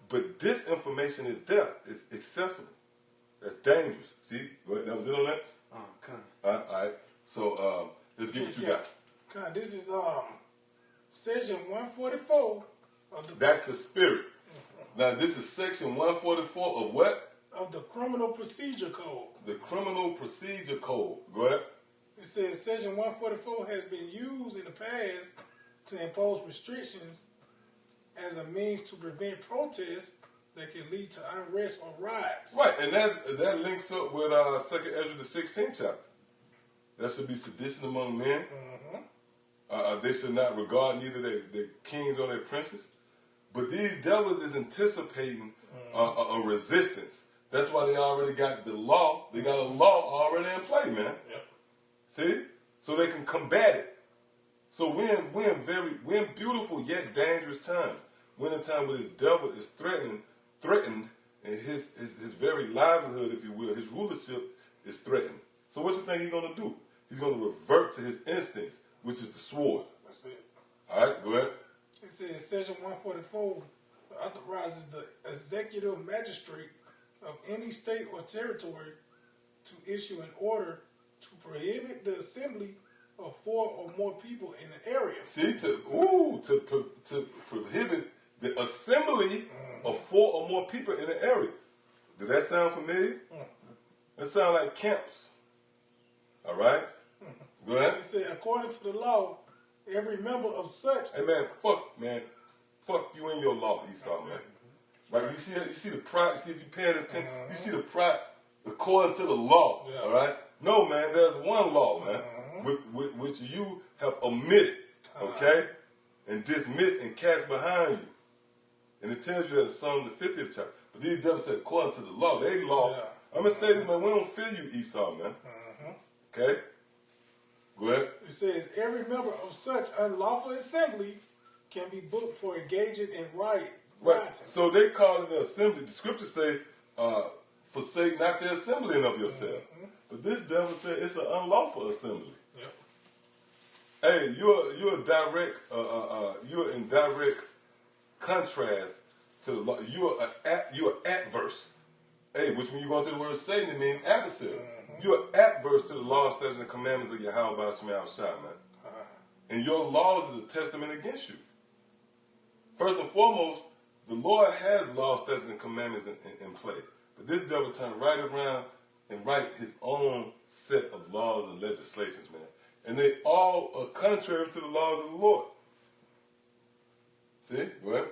But disinformation is there. It's accessible. That's dangerous. See? Go ahead. That was it on that? All right. So, let's get what you got. This is section 144 of the... That's the spirit. Now, this is section 144 of what? Of the Criminal Procedure Code. The Criminal Procedure Code. Go ahead. It says section 144 has been used in the past to impose restrictions as a means to prevent protests that can lead to unrest or riots. Right, and that links up with 2nd Ezra the 16th chapter. That should be sedition among men. They should not regard neither their kings or their princes. But these devils is anticipating a resistance. That's why they already got the law. They got a law already in play, man. Yep. See? So they can combat it. So we're in beautiful yet dangerous times. We're in a time where this devil is threatened, and his very livelihood, if you will, his rulership is threatened. So what you think he's going to do? He's going to revert to his instincts, which is the sword. That's it. All right, go ahead. It says section 144 authorizes the executive magistrate of any state or territory to issue an order to prohibit the assembly of 4 or more people in an area. See, to prohibit the assembly of 4 or more people in an area. Did that sound familiar? That sound like camps. All right? Go ahead. It said, according to the law, every member of such... Hey, man, fuck you and your law, Esau, man. Right? You see the pride, see if you're paying attention, you see the pride according to the law, all right? No, man, there's one law, man, which you have omitted, okay? And dismissed and cast behind you. And it tells you that in Psalm the 50th chapter. But these devils said, according to the law, they law. Yeah. I'm going to say this, man, we don't fear you, Esau, man. Okay? Go ahead. It says, every member of such unlawful assembly can be booked for engaging in rioting. Right. So they call it an assembly. The scriptures say, forsake not the assembling of yourself. But this devil said it's an unlawful assembly. Yep. Hey, you're in direct contrast to the law. You're adverse. Hey, which when you go into the word Satan, it means adversary. You're adverse to the law, statutes, and commandments of Yahweh by Shema Shai, man. And your laws is a testament against you. First and foremost, the Lord has laws, statutes, and commandments in play. But this devil turned right around and write his own set of laws and legislations, man. And they all are contrary to the laws of the Lord. See? Go ahead.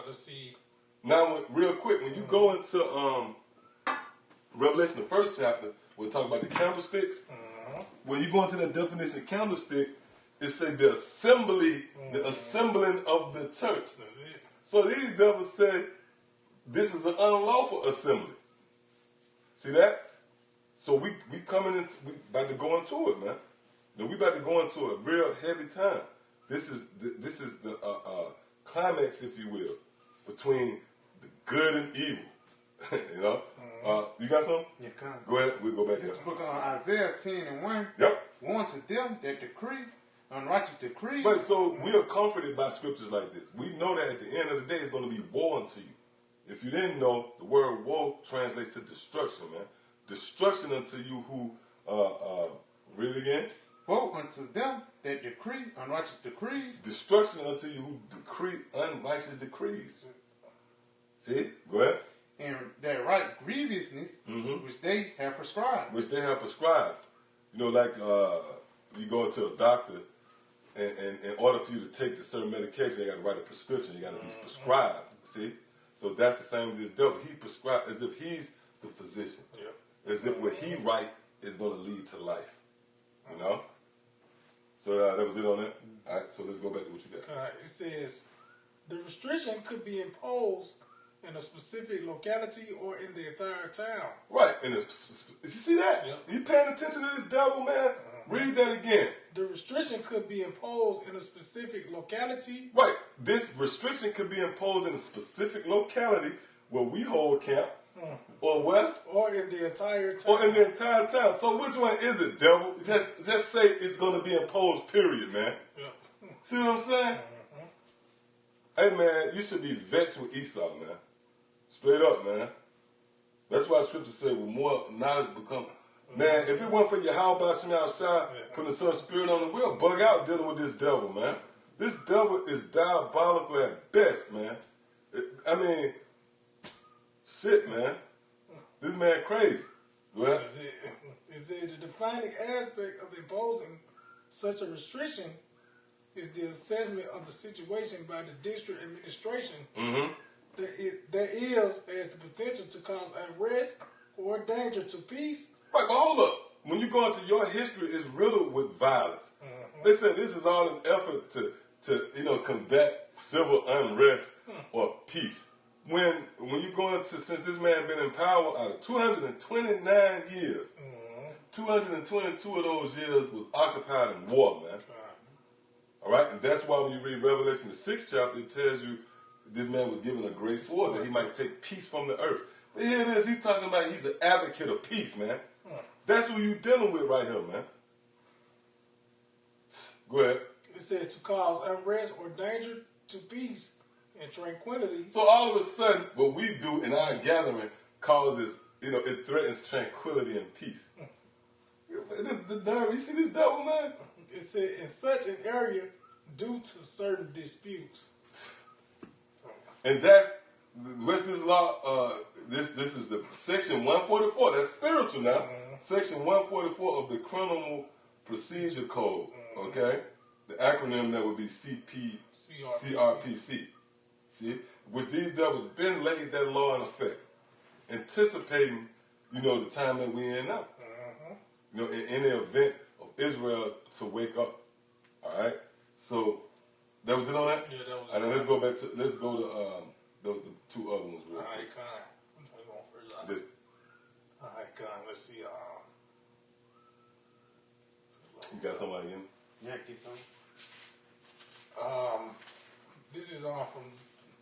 Let's see. Now, real quick, when you go into Revelation, the first chapter, we'll talk about the candlesticks. When you go into the definition of candlestick, it says the assembly, the assembling of the church. That's it. So these devils said this is an unlawful assembly. See that? So we coming in, we about to go into it, man. Now we about to go into a real heavy time. This is the climax, if you will, between the good and evil. You know? You got something? Yeah, come. Go ahead. We'll go back This there. is the book of Isaiah 10:1. Yep. Warn to them that decree unrighteous decree. But so we are comforted by scriptures like this. We know that at the end of the day, it's going to be war unto you. If you didn't know, the word war translates to destruction, man. Destruction unto you who, read it again. Woe unto them that decree unrighteous decrees. Destruction unto you who decree unrighteous decrees. See? Go ahead. And that right grievousness which they have prescribed. Which they have prescribed. You know, like you go into a doctor, and in order for you to take the certain medication, they got to write a prescription. You got to be prescribed. See? So that's the same with this devil. He prescribed as if he's the physician. Yep. As if what he write is going to lead to life. You know? So that was it on that. All right, so let's go back to what you got. It says the restriction could be imposed in a specific locality or in the entire town. Right. And you see that? Yep. You paying attention to this devil, man? Read that again. The restriction could be imposed in a specific locality. Right. This restriction could be imposed in a specific locality where we hold camp, or what? Or in the entire town. Or in the entire town. So which one is it, devil? Just say it's going to be imposed, period, man. Yep. See what I'm saying? Hey, man, you should be vexed with Esau, man. Straight up, man. That's why scripture said, with more knowledge become... Man, if it weren't for your how about Shema Shai, putting the Son Spirit on the wheel, bug out dealing with this devil, man. This devil is diabolical at best, man. I mean, shit, man. This man crazy. Well, It said the defining aspect of imposing such a restriction is the assessment of the situation by the district administration that has the potential to cause unrest or danger to peace. right, but hold up. When you go into your history, it's riddled with violence. They said this is all an effort to combat civil unrest or peace. When you go into, since this man been in power out of 229 years, 222 of those years was occupied in war, man. All right, and that's why when you read Revelation, the 6th chapter, it tells you this man was given a great sword that he might take peace from the earth. But here it is, he's talking about he's an advocate of peace, man. That's who you dealing with right here, man. Go ahead. It says to cause unrest or danger to peace and tranquility. So all of a sudden, what we do in our gathering causes, it threatens tranquility and peace. The nerve, you see this devil, man? It said in such an area due to certain disputes. And that's with this law. This is the section 144. That's spiritual now. Section 144 of the Criminal Procedure Code. Okay, the acronym that would be CRPC. See, which these devils been laid that law in effect, anticipating, the time that we in now. In the event of Israel to wake up. All right. So that was it on that. Yeah, that was. And then let's go to the two other ones real All right, quick. Con. Which one going first? The- All right, Con. Let's see. You got somebody in? Yeah, get some. This is from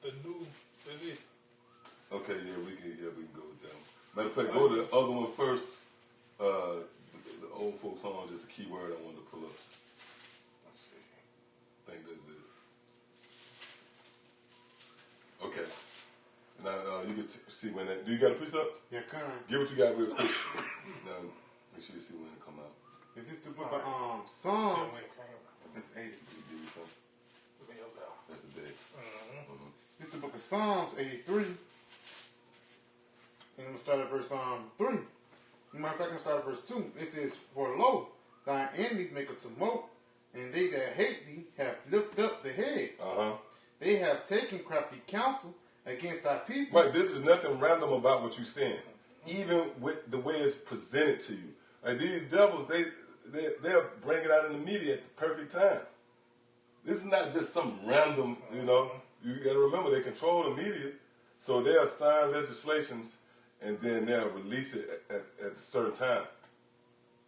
the new. Is it? Okay, we can go with that one. Matter of fact, go to the other one first. The old folks song, just a key word I wanted to pull up. Let's see. I think that's it. Okay. Now you can see when that. Do you got a precept? Yeah, come. Give what you got real quick. Now make sure you see when it come out. If this the book of Psalms, See when it came. that's 80. Give you some. That's the day. This the book of Psalms 83. And I'm going to start at verse 3. Matter of fact, I'm start at verse 2. It says, "For lo, thine enemies make a tumult, and they that hate thee have lifted up the head. They have taken crafty counsel against thy people." Right, this is nothing random about what you're saying. Even with the way it's presented to you. Like these devils, they'll bring it out in the media at the perfect time. This is not just some random, you know. You got to remember, they control the media. So they'll sign legislations and then they'll release it at a certain time.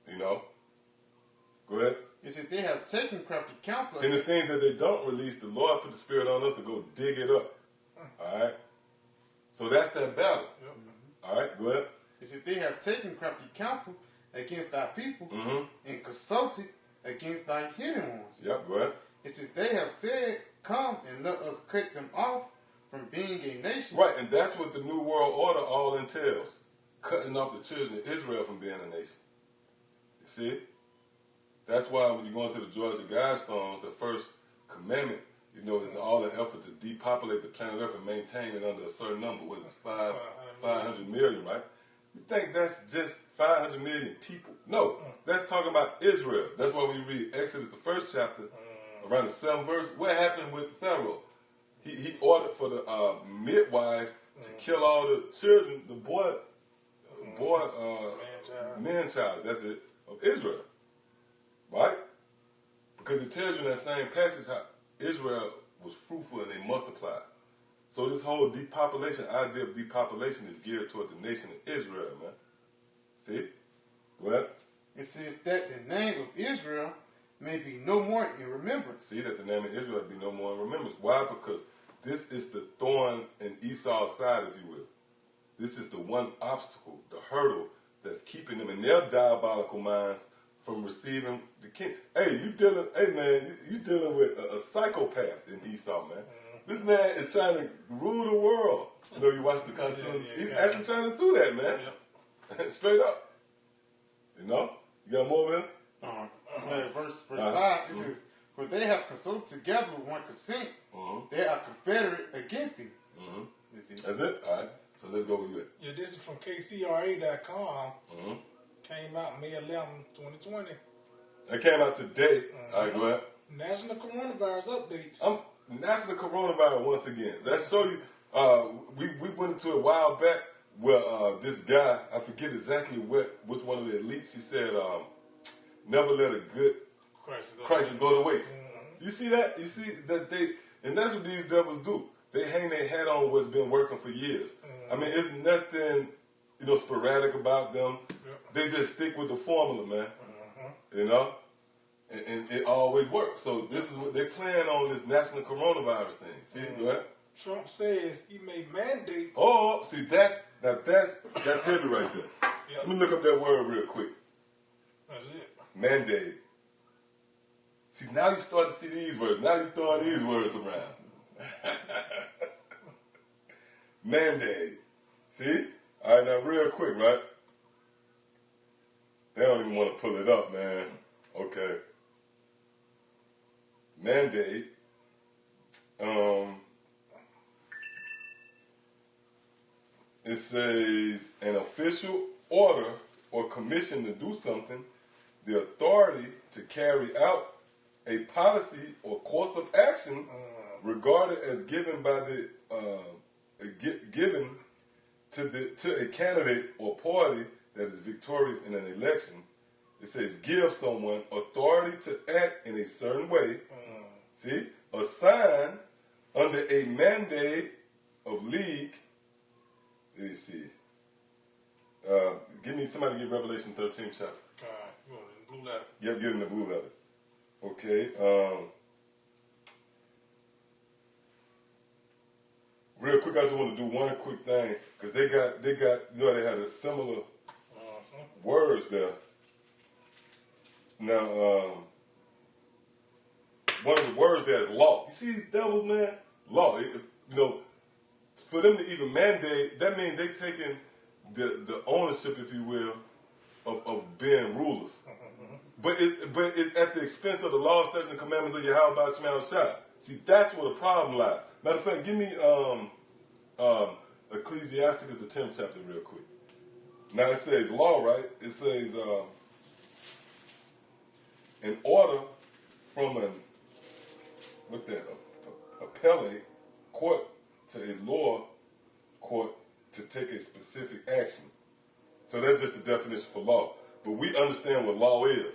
You know? Go ahead. It says, "They have taken crafty counsel." And the things that they don't release, the Lord put the Spirit on us to go dig it up. All right? So that's that battle. All right, go ahead. It says, "They have taken crafty counsel against thy people and consulted against thy hidden ones." Yep, go ahead. It says, "They have said, come and let us cut them off from being a nation." Right, and that's what the New World Order all entails. Cutting off the children of Israel from being a nation. You see? That's why when you go into the Georgia Guidestones, the first commandment, you know, is all an effort to depopulate the planet Earth and maintain it under a certain number. What is it, 500 million, right? You think that's just 500 million people? No, that's talking about Israel. That's why when you read Exodus, the first chapter, around the 7th verse, what happened with Pharaoh? He ordered for the midwives to kill all the children, the man-child, that's it, of Israel. Right? Because it tells you in that same passage how Israel was fruitful and they multiplied. So this whole idea of depopulation is geared toward the nation of Israel, man. See? Go ahead. It says that the name of Israel may be no more in remembrance. See, that the name of Israel be no more in remembrance. Why? Because this is the thorn in Esau's side, if you will. This is the one obstacle, the hurdle that's keeping them in their diabolical minds from receiving the king. Hey, you dealing with a psychopath in Esau, man. This man is trying to rule the world. You know, you watch the cartoons. He's actually trying to do that, man. Straight up. You know? You got more of him? Verse 5, it says, "For they have consulted together with one consent. They are confederate against thee." That's it? All right. So let's go with you. Yeah, this is from KCRA.com. Came out May 11, 2020. It came out today. All right, go ahead. National coronavirus updates. National coronavirus once again. Let's show you. We went into it a while back where this guy, I forget exactly which one of the elites, he said, never let a good crisis go to waste. You see that? You see that and that's what these devils do. They hang their hat on what's been working for years. I mean, it's nothing, you know, sporadic about them. They just stick with the formula, man. You know? And it always works. So this is what they're playing on, this national coronavirus thing. See, go ahead. Trump says he may mandate. Oh, see, that's heavy right there. Let me look up that word real quick. That's it. Mandate. See, now you start to see these words. Now you're throwing these words around. Mandate. See? All right, now real quick, right? They don't even want to pull it up, man. Okay. Mandate. It says an official order or commission to do something, the authority to carry out a policy or course of action regarded as given by the given to a candidate or party that is victorious in an election. It says give someone authority to act in a certain way. See, assign under a mandate of league. Let me see. Somebody give Revelation 13 chapter. You want the blue letter? Yep, give him the blue letter. Okay. Real quick, I just want to do one quick thing because they got, you know, they had a similar words there. Now, one of the words there is law. You see these devils, man? Law. You know, for them to even mandate, that means they taking the ownership, if you will, of being rulers. But it's at the expense of the law, statutes, and commandments of Yahweh Shema Shai. See, that's where the problem lies. Matter of fact, give me Ecclesiasticus, the 10th chapter, real quick. Now it says law, right? It says an order from an appellate court to a lower court to take a specific action. So that's just the definition for law. But we understand what law is.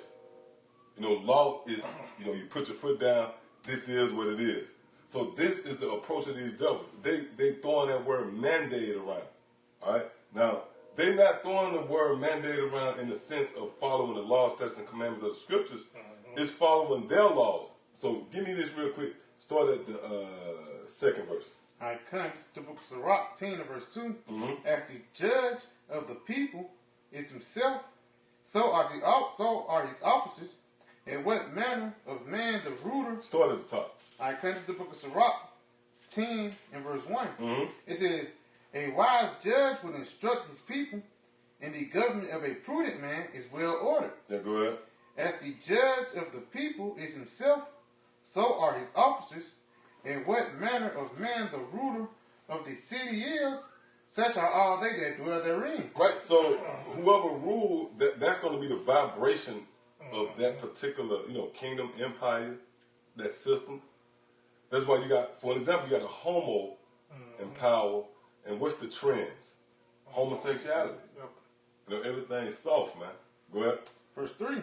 You know, law is, you know, you put your foot down, this is what it is. So this is the approach of these devils. They throwing that word mandate around. All right? Now, they're not throwing the word mandate around in the sense of following the laws, statutes, and commandments of the scriptures. It's following their laws. So give me this real quick. Start at the second verse. All right, comes the book of Sirach 10 and verse 2. As the judge of the people is himself, so are his officers. In what manner of man the ruler? Start at the top. All right, comes the book of Sirach 10 and verse 1. It says, a wise judge will instruct his people, and the government of a prudent man is well ordered. Yeah, go ahead. As the judge of the people is himself, so are his officers. And what manner of man the ruler of the city is, such are all they that dwell therein. Right, so whoever ruled, that's going to be the vibration of that particular, you know, kingdom, empire, that system. That's why you got, for example, you got a homo in power, and what's the trends? Homosexuality. You know, everything's soft, man. Go ahead. Verse 3.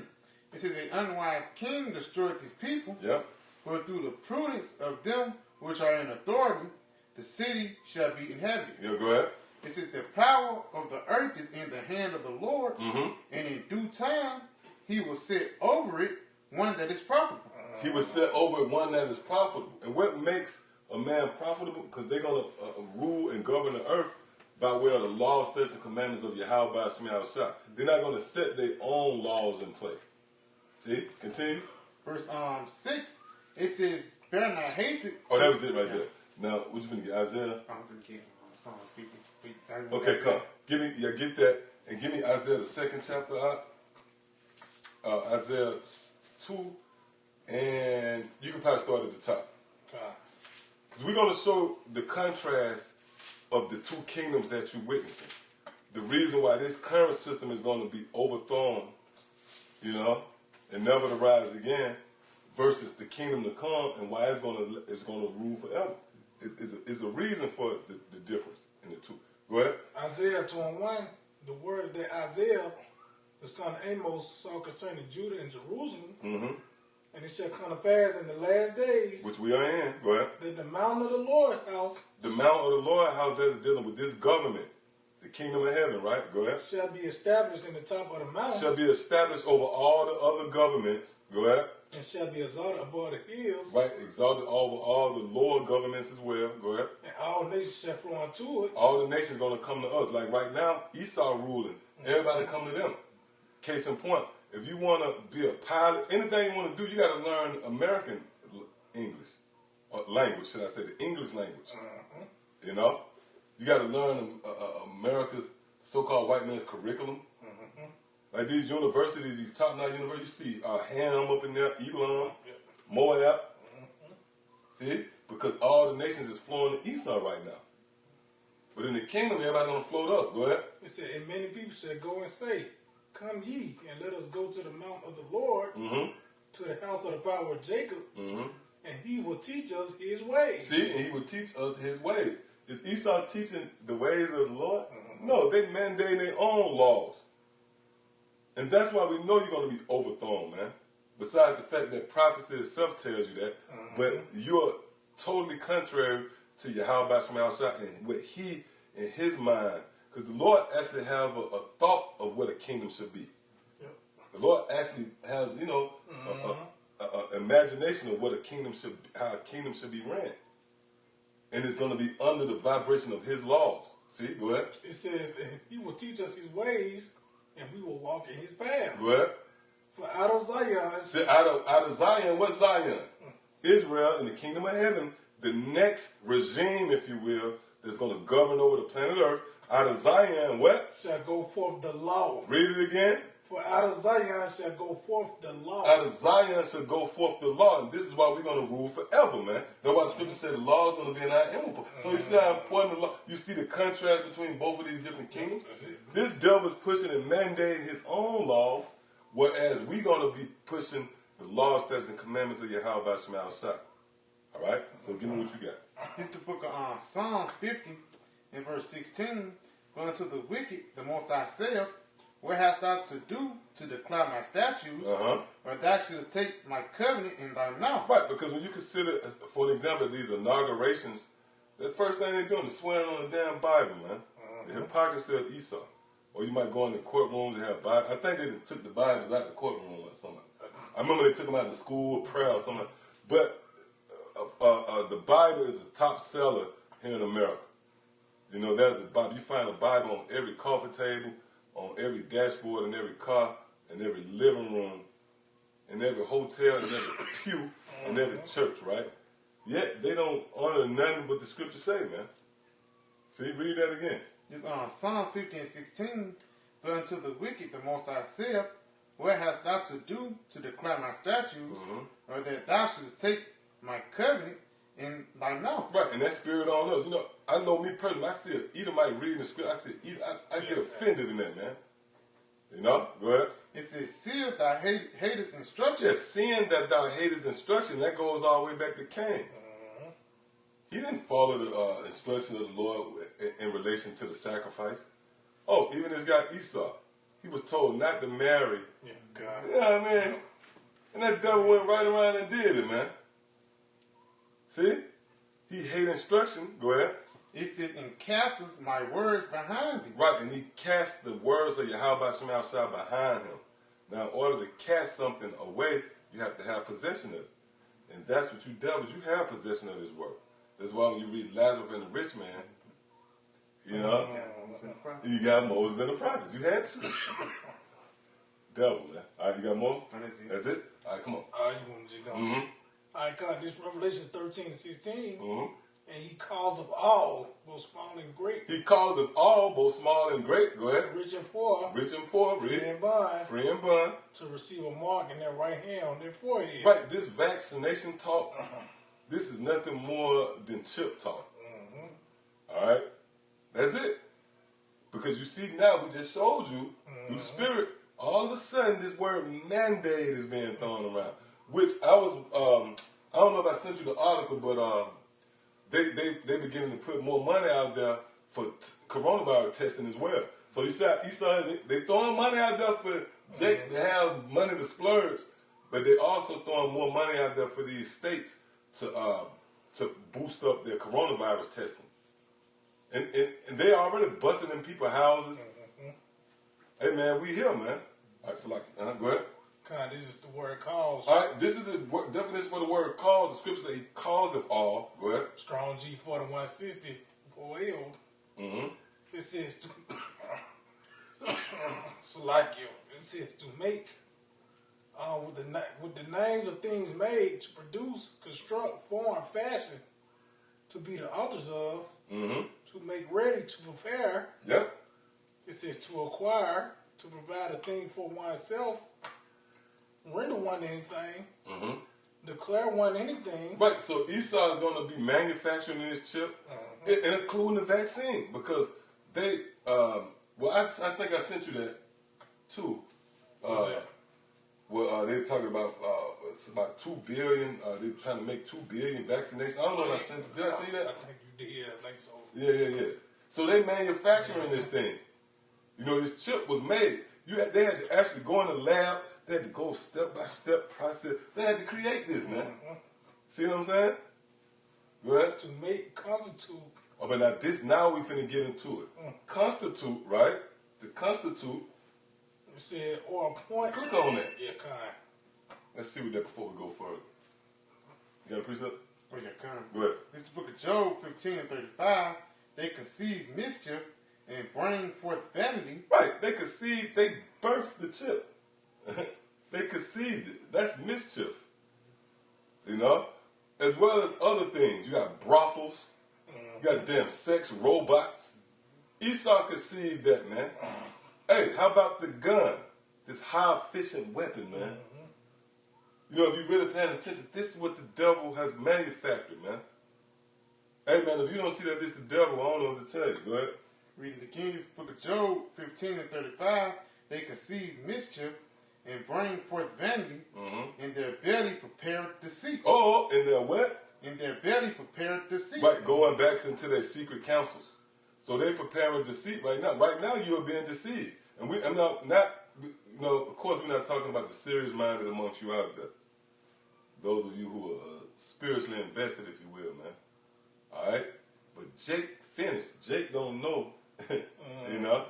It says, an unwise king destroyed his people, Yep. but through the prudence of them which are in authority, the city shall be inhabited. Yeah, go ahead. It says, the power of the earth is in the hand of the Lord, and in due time he will set over it one that is profitable. He was set over one that is profitable. And what makes a man profitable? Because they're going to rule and govern the earth by way of the laws, statutes, and commandments of Yahweh Shema Shah. They're not going to set their own laws in place. See? Continue. Verse 6, it says, bear not hatred. Oh, that was it right there. Now, what you finna get? Isaiah? I'm going to get song speaking. Okay, come. Give me, get that. And give me Isaiah, the second chapter out. Isaiah 2. And you can probably start at the top. Because we're going to show the contrast of the two kingdoms that you're witnessing. The reason why this current system is going to be overthrown, you know, and never to rise again, versus the kingdom to come, and why it's going to rule forever. It's a reason for the difference in the two. Go ahead. Isaiah 21, the word that Isaiah, the son of Amos, saw concerning Judah and Jerusalem. And it shall come to pass in the last days, which we are in. Go ahead. That the mountain of the Lord's house, the mountain of the Lord's house that is dealing with this government, the kingdom of heaven, right? Go ahead. Shall be established in the top of the mountains. Shall be established over all the other governments. Go ahead. And shall be exalted above the hills. Right, exalted over all the lower governments as well. Go ahead. And all nations shall flow unto it. All the nations going to come to us. Like right now, Esau ruling. Everybody come to them. Case in point, if you want to be a pilot, anything you want to do, you got to learn American English. Or language, should I say, the English language. You know? You got to learn America's so-called white man's curriculum. Like these universities, these top-notch universities, you see Ham up in there, Elam, Moab. See? Because all the nations is flowing to Esau right now. But in the kingdom, everybody going to flow to us. Go ahead. It said, and many people shall go and say, come ye, and let us go to the mount of the Lord, to the house of the power of Jacob, and he will teach us his ways. See? And he will teach us his ways. Is Esau teaching the ways of the Lord? No, they mandate their own laws. And that's why we know you're going to be overthrown, man. Besides the fact that prophecy itself tells you that, but you're totally contrary to Yahweh Shema Shah and what he, in his mind, because the Lord actually have a thought of what a kingdom should be. The Lord actually has, you know, a imagination of what a kingdom should, how a kingdom should be ran. And it's going to be under the vibration of his laws. See, go ahead. It says, and he will teach us his ways, and we will walk in his path. Go ahead. For out of Zion. See, out of Zion, what's Zion? Israel in the kingdom of heaven, the next regime, if you will, that's going to govern over the planet Earth. Out of Zion, what? Shall go forth the law. Read it again. For out of Zion shall go forth the law. Out of Zion shall go forth the law. And this is why we're going to rule forever, man. That's why the scripture said the law is going to be in our immovable. So you see how important the law, you see the contrast between both of these different kingdoms? This devil is pushing and mandating his own laws, whereas we're going to be pushing the laws, statutes, and commandments of Yahweh by Shema Shah. All right? So give me what you got. This is the book of Psalms 50 and verse 16. But unto the wicked, the Most High saith, what hast thou to do to declare my statutes, or thou shouldst take my covenant in thy mouth? Right, because when you consider, for an example, these inaugurations, the first thing they're doing is swearing on the damn Bible, man. The hypocrisy of Esau. Or you might go in the courtrooms and have Bible. I think they took the Bibles out of the courtroom or something. I remember they took them out of the school, prayer or something. But the Bible is a top seller here in America. You know, there's a Bible. You find a Bible on every coffee table, on every dashboard, in every car, in every living room, in every hotel, in every pew, in every church, right? Yet they don't honor nothing but the scriptures say, man. See, read that again. It's Psalms 50 and 16. But unto the wicked the Most High saith, what hast thou to do to declare my statutes, or that thou shouldst take my covenant in thy mouth? Right, and that spirit on us. You know, I know me personally, I see an Edomite reading the script, I get offended in that, man. You know? Go ahead. It says, seest thou hatest instruction? Yeah, seeing that thou hatest instruction, that goes all the way back to Cain. He didn't follow the instruction of the Lord in relation to the sacrifice. Oh, even this guy Esau, he was told not to marry. Yeah, God. You know what I mean? And that devil went right around and did it, man. See? He hated instruction. Go ahead. It says, and casteth my words behind thee. Right, and he cast the words of Yahweh Shema Shah behind him. Now, in order to cast something away, you have to have possession of it. And that's what you devils, you have possession of this word. That's why when you read Lazarus and the rich man, you know, you got Moses and the prophets. You had two. Devil, man. All right, you got more? That's it? All right, come on. All right, you want to just go? All right, God, this Revelation 13 and 16. And he calls of all, both small and great. He calls of all, both small and great. Go ahead. Rich and poor. Rich and poor. Free and bond. Free and bond. To receive a mark in their right hand on their forehead. Right, this vaccination talk, this is nothing more than chip talk. All right? That's it. Because you see now, we just showed you, through the Spirit, all of a sudden this word mandate is being thrown around. Which I was, I don't know if I sent you the article, but they beginning to put more money out there for coronavirus testing as well. So you saw they throwing money out there for Jake to have money to splurge, but they also throwing more money out there for these states to boost up their coronavirus testing. And they already busting in people's houses. Hey man, we here, man. All right, so go ahead. God, this is the word calls. All right, this is the definition for the word calls. The scripture says he calls of all. Go ahead. Strong G 4160. It says to so like you. It says to make with the names of things made to produce, construct, form, fashion, to be the authors of, to make ready, to prepare. Yep. It says to acquire, to provide a thing for oneself, render one anything, declare one anything. Right, so Esau is going to be manufacturing this chip, including the vaccine, because they, I think I sent you that too. They were talking about it's about 2 billion. They're trying to make 2 billion vaccinations. I don't know if I sent it. Did I see that? I think you did. I think so. Yeah. So they manufacturing this thing. You know, this chip was made. They had to actually go in the lab. They had to go step-by-step process. They had to create this, man. See what I'm saying? Go ahead. To make, constitute. Oh, but now we finna get into it. Constitute, right? To constitute. It said, or appoint. Click on that. Yeah, kind. Let's see what that before we go further. You got a precept? Oh, yeah, kind. Go ahead. This is the book of Job 15 and 35. They conceive mischief and bring forth vanity. Right. They conceived, they birthed the chip. They conceived it. That's mischief. You know? As well as other things. You got brothels. Goddamn sex robots. Esau conceived that, man. Hey, how about the gun? This high efficient weapon, man. You know, if you really paying attention, this is what the devil has manufactured, man. Hey, man, if you don't see that this is the devil, I don't know what to tell you. Go ahead. Read it again. This book of Job 15:35. They conceive mischief and bring forth vanity. In their belly prepareth deceit. Oh, in their what? In their belly prepareth deceit. Right, going back into their secret councils. So they're preparing deceit right now. Right now, you are being deceived. And I'm not, you know, of course, we're not talking about the serious-minded amongst you out there. Those of you who are spiritually invested, if you will, man. All right? But Jake finished. Jake don't know, you know.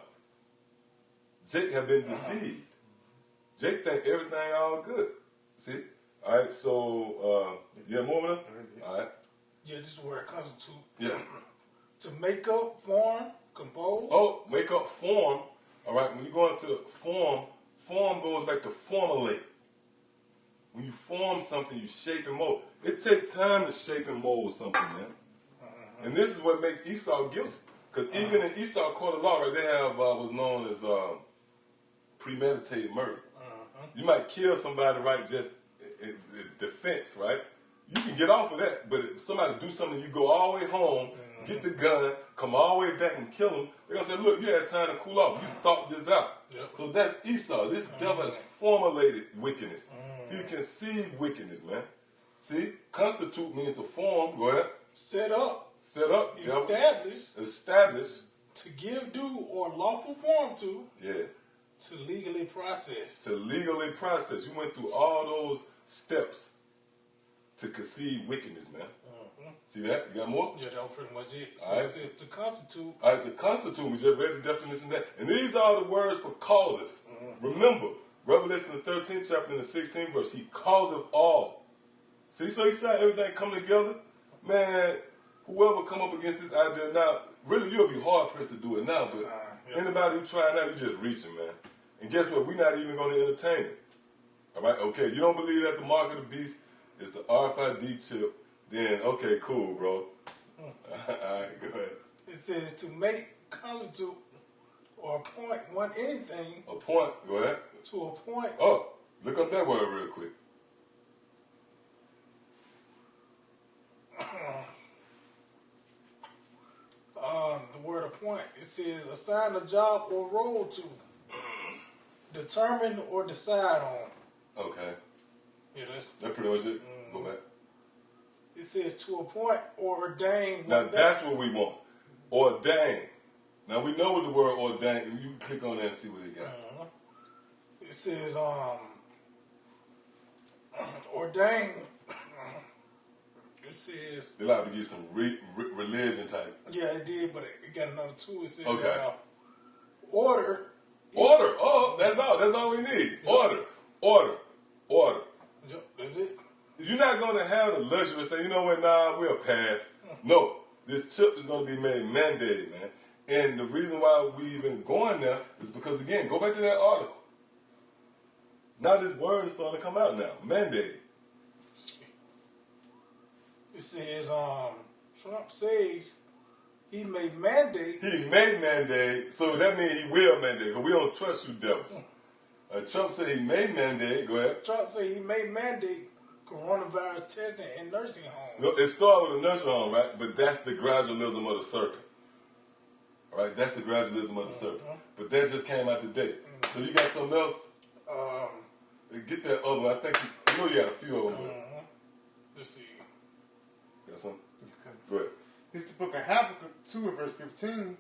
Jake have been deceived. Jake think everything all good. See? All right, so, yeah, moving on? All right. Yeah, this is where it constitute. Yeah. To make up, form, compose. Oh, make up, form. All right, when you go into form, form goes back to formulate. When you form something, you shape and mold. It takes time to shape and mold something, man. And this is what makes Esau guilty. Because even in Esau court of law, right, they have what's known as premeditated murder. You might kill somebody, right, just in defense, right? You can get off of that, but if somebody do something, you go all the way home, get the gun, come all the way back and kill them, they're going to say, look, you had time to cool off. You thought this out. Yep. So that's Esau. This devil has formulated wickedness. He conceived wickedness, man. See? Constitute means to form. Go ahead. Set up. Set up. Establish. Establish. To give due or lawful form to. Yeah. To legally process. To legally process. You went through all those steps to conceive wickedness, man. See that? You got more? Yeah, that was pretty much it. So All right. it says to constitute. All right, to constitute, we just read the definition of that. And these are the words for causeth. Remember, Revelation the 13th chapter and the 16th verse, he causeth all. See, so he said everything come together. Man, whoever come up against this idea now, really you'll be hard pressed to do it now, but anybody who try now, you just reaching, man. And guess what? We're not even going to entertain it. All right, okay, you don't believe that the mark of the beast is the RFID chip, then okay, cool, bro. All right, go ahead. It says to make, constitute, or appoint one anything. Appoint, go ahead. To appoint. Oh, look up that word real quick. The word appoint. It says assign a job or role to. Determine or decide on. Okay. Yeah, that's pretty much it. Go back. It says to appoint or ordain. Now that's what we want. Ordain. Now we know what the word ordain. You can click on that and see what it got. It says ordain. It says They like to give some religion type. yeah, it did, but it got another two. It says Okay. order. Order. Oh, that's all. That's all we need. Order. Order. Order. Yep, that's it. You're not going to have the luxury of saying, you know what, nah, we'll pass. No. This chip is going to be made mandated, man. And the reason why we even going there is because, again, go back to that article. Now this word is starting to come out now. Mandated. It says Trump says he may mandate. He may mandate, so that means he will mandate, because we don't trust you devils. Trump said he may mandate, go ahead. Trump said he may mandate coronavirus testing in nursing homes. No, it started with a nursing home, right? But that's the gradualism of the serpent. All right, that's the gradualism of the serpent. But that just came out today. So you got something else? Get that other one. I think you know you got a few of them. Let's see. Got something? Okay. Go ahead. It's the book of Habakkuk 2 and verse 15.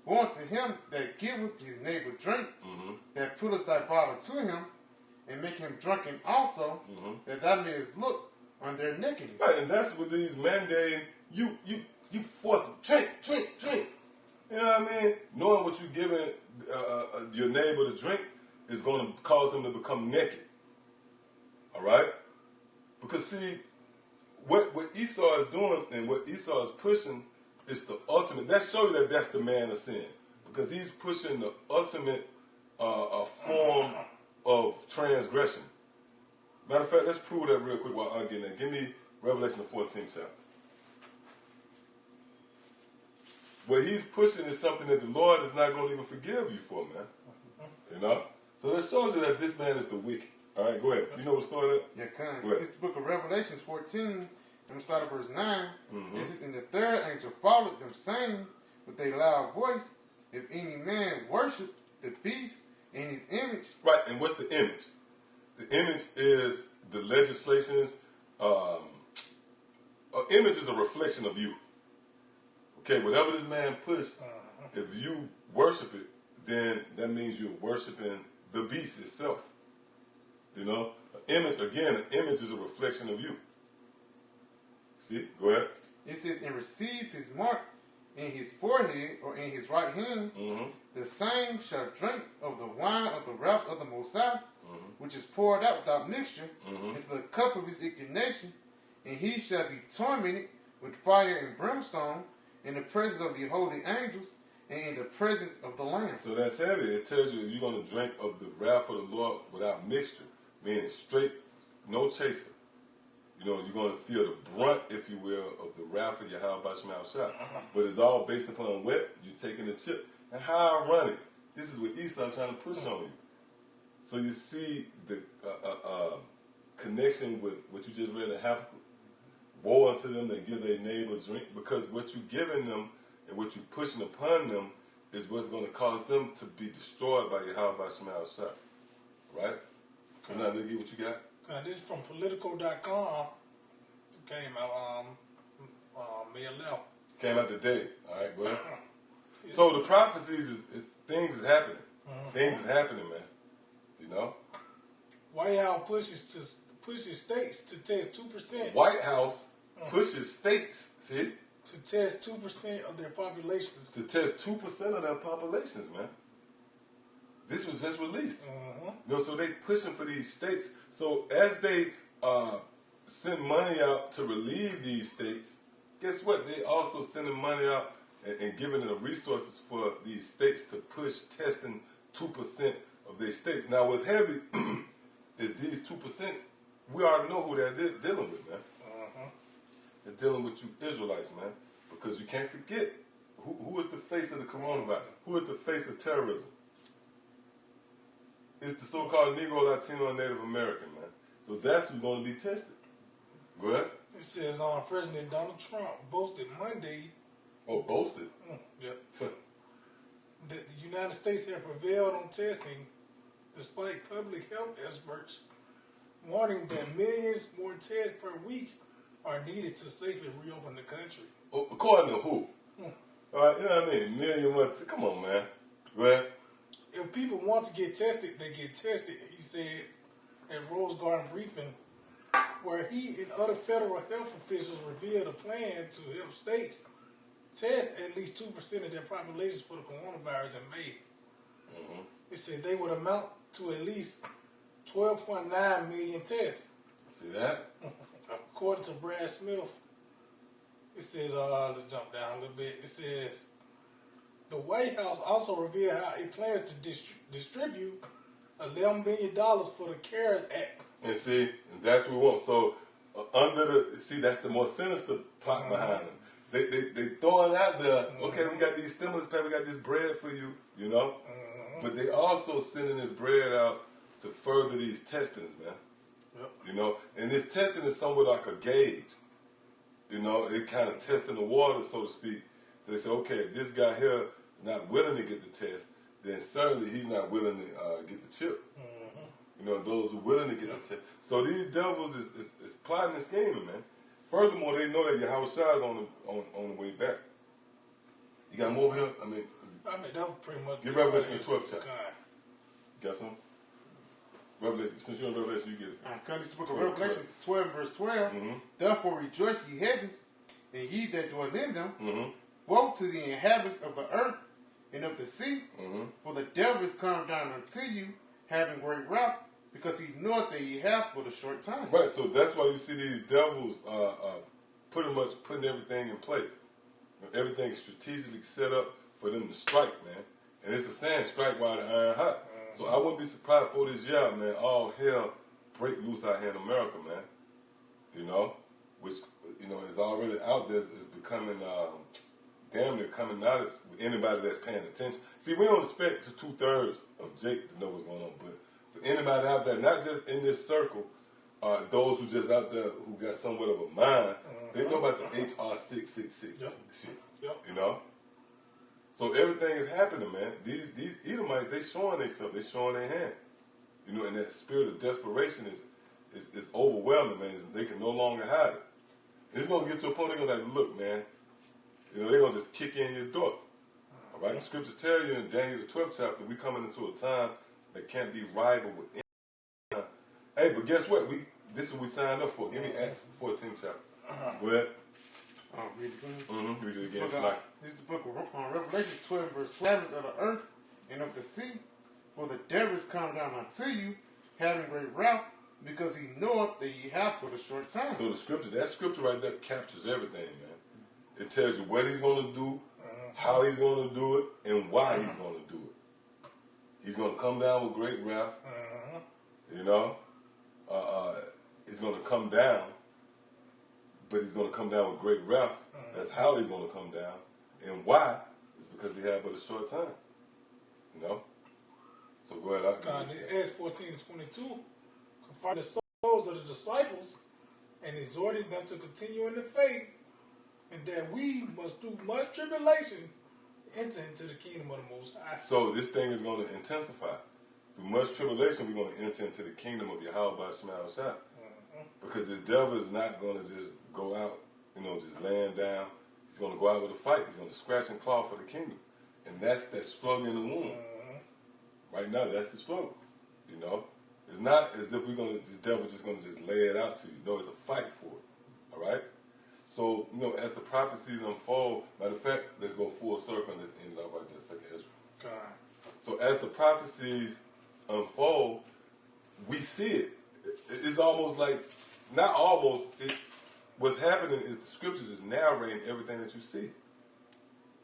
Woe unto him that giveth his neighbor drink, that putteth thy bottle to him, and make him drunken also, that thou mayest look on their nakedness. Right, and that's what these mandating, you force them, drink. You know what I mean? Knowing what you're giving your neighbor to drink is going to cause him to become naked. All right? Because see, what Esau is doing and what Esau is pushing is the ultimate. That shows you that that's the man of sin. Because he's pushing the ultimate form of transgression. Matter of fact, let's prove that real quick while I'm getting that. Give me Revelation the 14th chapter. what he's pushing is something that the Lord is not going to even forgive you for, man. You know? So that shows you that this man is the wicked. All right, go ahead. You know what story that? Yeah, kind. It's the book of Revelations 14. I'm going to start at verse 9. This is, and the third angel followed them, saying with a loud voice, if any man worship the beast in his image. Right, and what's the image? The image is the legislations. An image is a reflection of you. Okay, whatever this man pushed, if you worship it, then that means you're worshiping the beast itself. You know, an image is a reflection of you. See, go ahead. It says, and receive his mark in his forehead or in his right hand. The same shall drink of the wine of the wrath of the Most High, which is poured out without mixture into the cup of his indignation, and he shall be tormented with fire and brimstone in the presence of the holy angels and in the presence of the Lamb. So that's heavy. It tells you you're going to drink of the wrath of the Lord without mixture, meaning straight, no chaser. You know, you're going to feel the brunt, if you will, of the wrath of Yahweh Shema Shah. But it's all based upon what? You're taking the chip. And how ironic. This is what Esau trying to push on you. So you see the connection with what you just read in Habakkuk. Woe unto them that give their neighbor drink, because what you're giving them and what you're pushing upon them is what's going to cause them to be destroyed by Yahweh Shema Shah. Right? So now, Nigga, what you got? This is from Politico.com. It came out May 11th. Came out today. All right, go ahead. So the prophecies is things is happening. Things is happening, man. You know? White House pushes states to test 2%. White House pushes states, see? To test 2% of their populations. To test 2% of their populations, man. This was just released. You know, so they pushing for these states. So as they send money out to relieve these states, guess what? They also sending money out and giving them resources for these states to push testing 2% of their states. Now, what's heavy is these 2%. We already know who they're dealing with, man. They're dealing with you Israelites, man, because you can't forget who is the face of the coronavirus. Who is the face of terrorism? It's the so-called Negro, Latino, and Native American, man. So that's who's going to be tested. Go ahead. It says President Donald Trump boasted Monday. Oh, boasted? Yeah. That the United States have prevailed on testing despite public health experts warning that millions more tests per week are needed to safely reopen the country. Oh, according to who? All right, you know what I mean? Million more. Come on, man. Go ahead. If people want to get tested, they get tested, he said at Rose Garden briefing, where he and other federal health officials revealed a plan to help states test at least 2% of their populations for the coronavirus in May. It said they would amount to at least 12.9 million tests. See that? According to Brad Smith, it says, let's jump down a little bit. It says, the White House also revealed how it plans to distribute $11 billion for the CARES Act. And see, and that's what we want. So, that's the more sinister plot behind them. They throwing out there, okay, we got these stimulus pay, we got this bread for you, you know? But they also sending this bread out to further these testings, man. You know? And this testing is somewhat like a gauge. You know, it kind of testing the water, so to speak. So they say, okay, if this guy here not willing to get the test, then certainly he's not willing to get the chip. You know, those who are willing to get the test. So these devils is plotting and scheming, man. Furthermore, they know that Yahweh Shai is on the way back. You got more here? I mean, that was pretty much... Get Revelation the 12th chapter. God. You got some? Revelation. Since you're in Revelation, you get it. This book of Revelation 12, verse 12. Therefore rejoice, ye heavens, and ye that dwell in them. Woe to the inhabitants of the earth and of the sea, for the devil is come down unto you, having great wrath, because he knoweth that ye have but a short time. Right, so that's why you see these devils pretty much putting everything in play. Everything is strategically set up for them to strike, man. And it's a saying, strike while the iron hot. So I wouldn't be surprised for this year, man, all hell break loose out here in America, man. You know, which, you know, is already out there, is becoming damn near coming out of anybody that's paying attention. See, we don't expect 2/3 of Jake to know what's going on, but for anybody out there, not just in this circle, those who just out there who got somewhat of a mind, they know about the HR 666 shit. Yep. You know? So everything is happening, man. These Edomites, they showing themselves, they showing their hand. You know, and that spirit of desperation is overwhelming, man. They can no longer hide it. And it's going to get to a point they're going to like, look, man, you know, they're going to just kick in your door. All right? The scriptures tell you in Daniel the 12th chapter, we coming into a time that can't be rivaled with any time. Hey, but guess what? This is what we signed up for. Give me Acts 14 chapter. Go ahead. Read it again. Read it again. This is the book of Revelation 12, verse 12 of the earth and of the sea. For the devil is come down unto you, having great wrath, because he knoweth that ye have but a short time. So the scripture, that scripture right there captures everything, man. It tells you what he's going to do, how he's going to do it, and why he's going to do it. He's going to come down with great wrath. You know, he's going to come down, but he's going to come down with great wrath. That's how he's going to come down, and why? It's because he had but a short time. You know. So go ahead. God, Acts 14:22, confirm the souls of the disciples and exhorting them to continue in the faith, and that we must through much tribulation enter into the kingdom of the Most High. So this thing is going to intensify. Through much tribulation, we're going to enter into the kingdom of Yahweh by Shema Shah. Because this devil is not going to just go out, you know, just laying down. He's going to go out with a fight. He's going to scratch and claw for the kingdom. And that's that struggle in the womb. Right now, that's the struggle. You know? It's not as if this devil just going to just lay it out to you. No, it's a fight for it. All right? So, you know, as the prophecies unfold, matter of fact, let's go full circle and let's end it off right there, second Ezra. God. So as the prophecies unfold, we see it. It's almost like, not almost, what's happening is the scriptures is narrating everything that you see.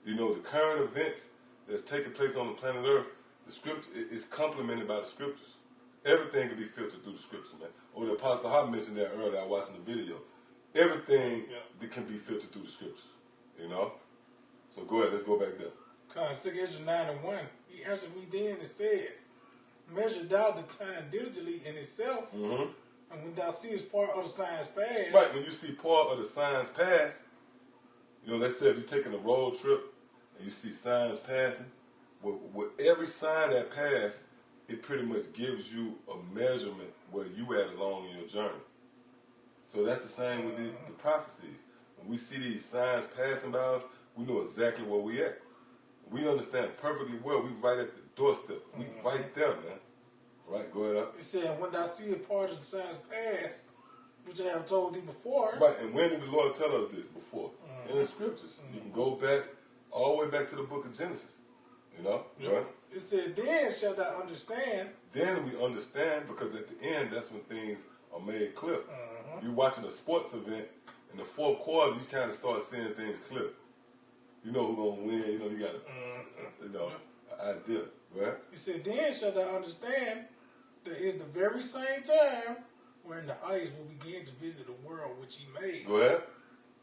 You know, the current events that's taking place on the planet Earth, the scripture is complemented by the scriptures. Everything can be filtered through the scriptures, man. Or the Apostle Hart mentioned that earlier, I was watching the video. Everything that can be filtered through the scriptures, you know? So go ahead, let's go back there. God, 2 Ezra 9:1, he answered me then and said, measure thou the time diligently in itself, and when thou seest part of the signs pass. Right, when you see part of the signs pass, you know, let's say if you're taking a road trip and you see signs passing, with every sign that passes, it pretty much gives you a measurement where you at along in your journey. So that's the same with the prophecies. When we see these signs passing by us, we know exactly where we at. We understand perfectly well. We right at the doorstep. We right there, man. Right, go ahead up. It said, when thou seest part of the signs pass, which I have told thee before. Right, and when did the Lord tell us this before? In the scriptures. You can go back, all the way back to the book of Genesis. You know? Right? It said, then shalt thou understand. Then we understand, because at the end, that's when things are made clear. You're watching a sports event, in the fourth quarter, you kind of start seeing things clear. You know who's going to win, you know, you got an idea, right? He said, then shalt thou understand that is the very same time wherein the ice will begin to visit the world which he made. Go ahead.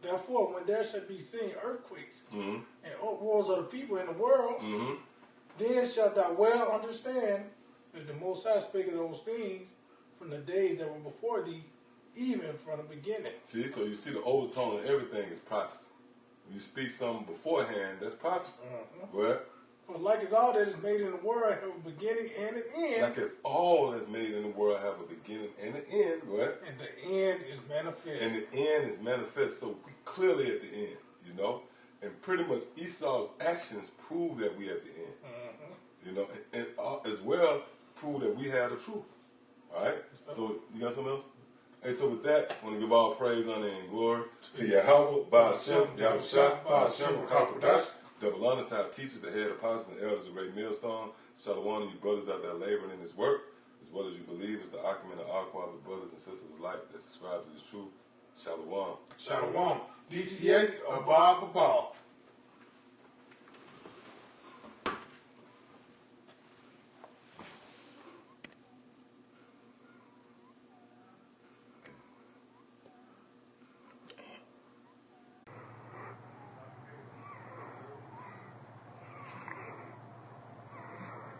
Therefore, when there shall be seen earthquakes and uproars of the people in the world, then shalt thou well understand that the Most High spake of those things from the days that were before thee, even from the beginning. See, so you see the overtone of everything is prophecy. When you speak something beforehand, that's prophecy. Go ahead. For like as all that is made in the world have a beginning and an end. Like as all that's made in the world have a beginning and an end. Go ahead. And the end is manifest. And the end is manifest so clearly at the end, you know. And pretty much Esau's actions prove that we at the end. You know, and as well prove that we have the truth. All right? So, you got something else? Hey, so with that, I want to give all praise, honor, and glory to Yahweh, Ba'ashem, Yahushua, Ba'ashem, Kakodash. Double honors to our teachers, the head apostles and elders of Great Millstone. Shalom to you brothers out there laboring in this work, as well as you believe as the Achaman and Aqua, the brothers and sisters of light that subscribe to this truth. Shalom. Shalom. DCA, Abba, Abba.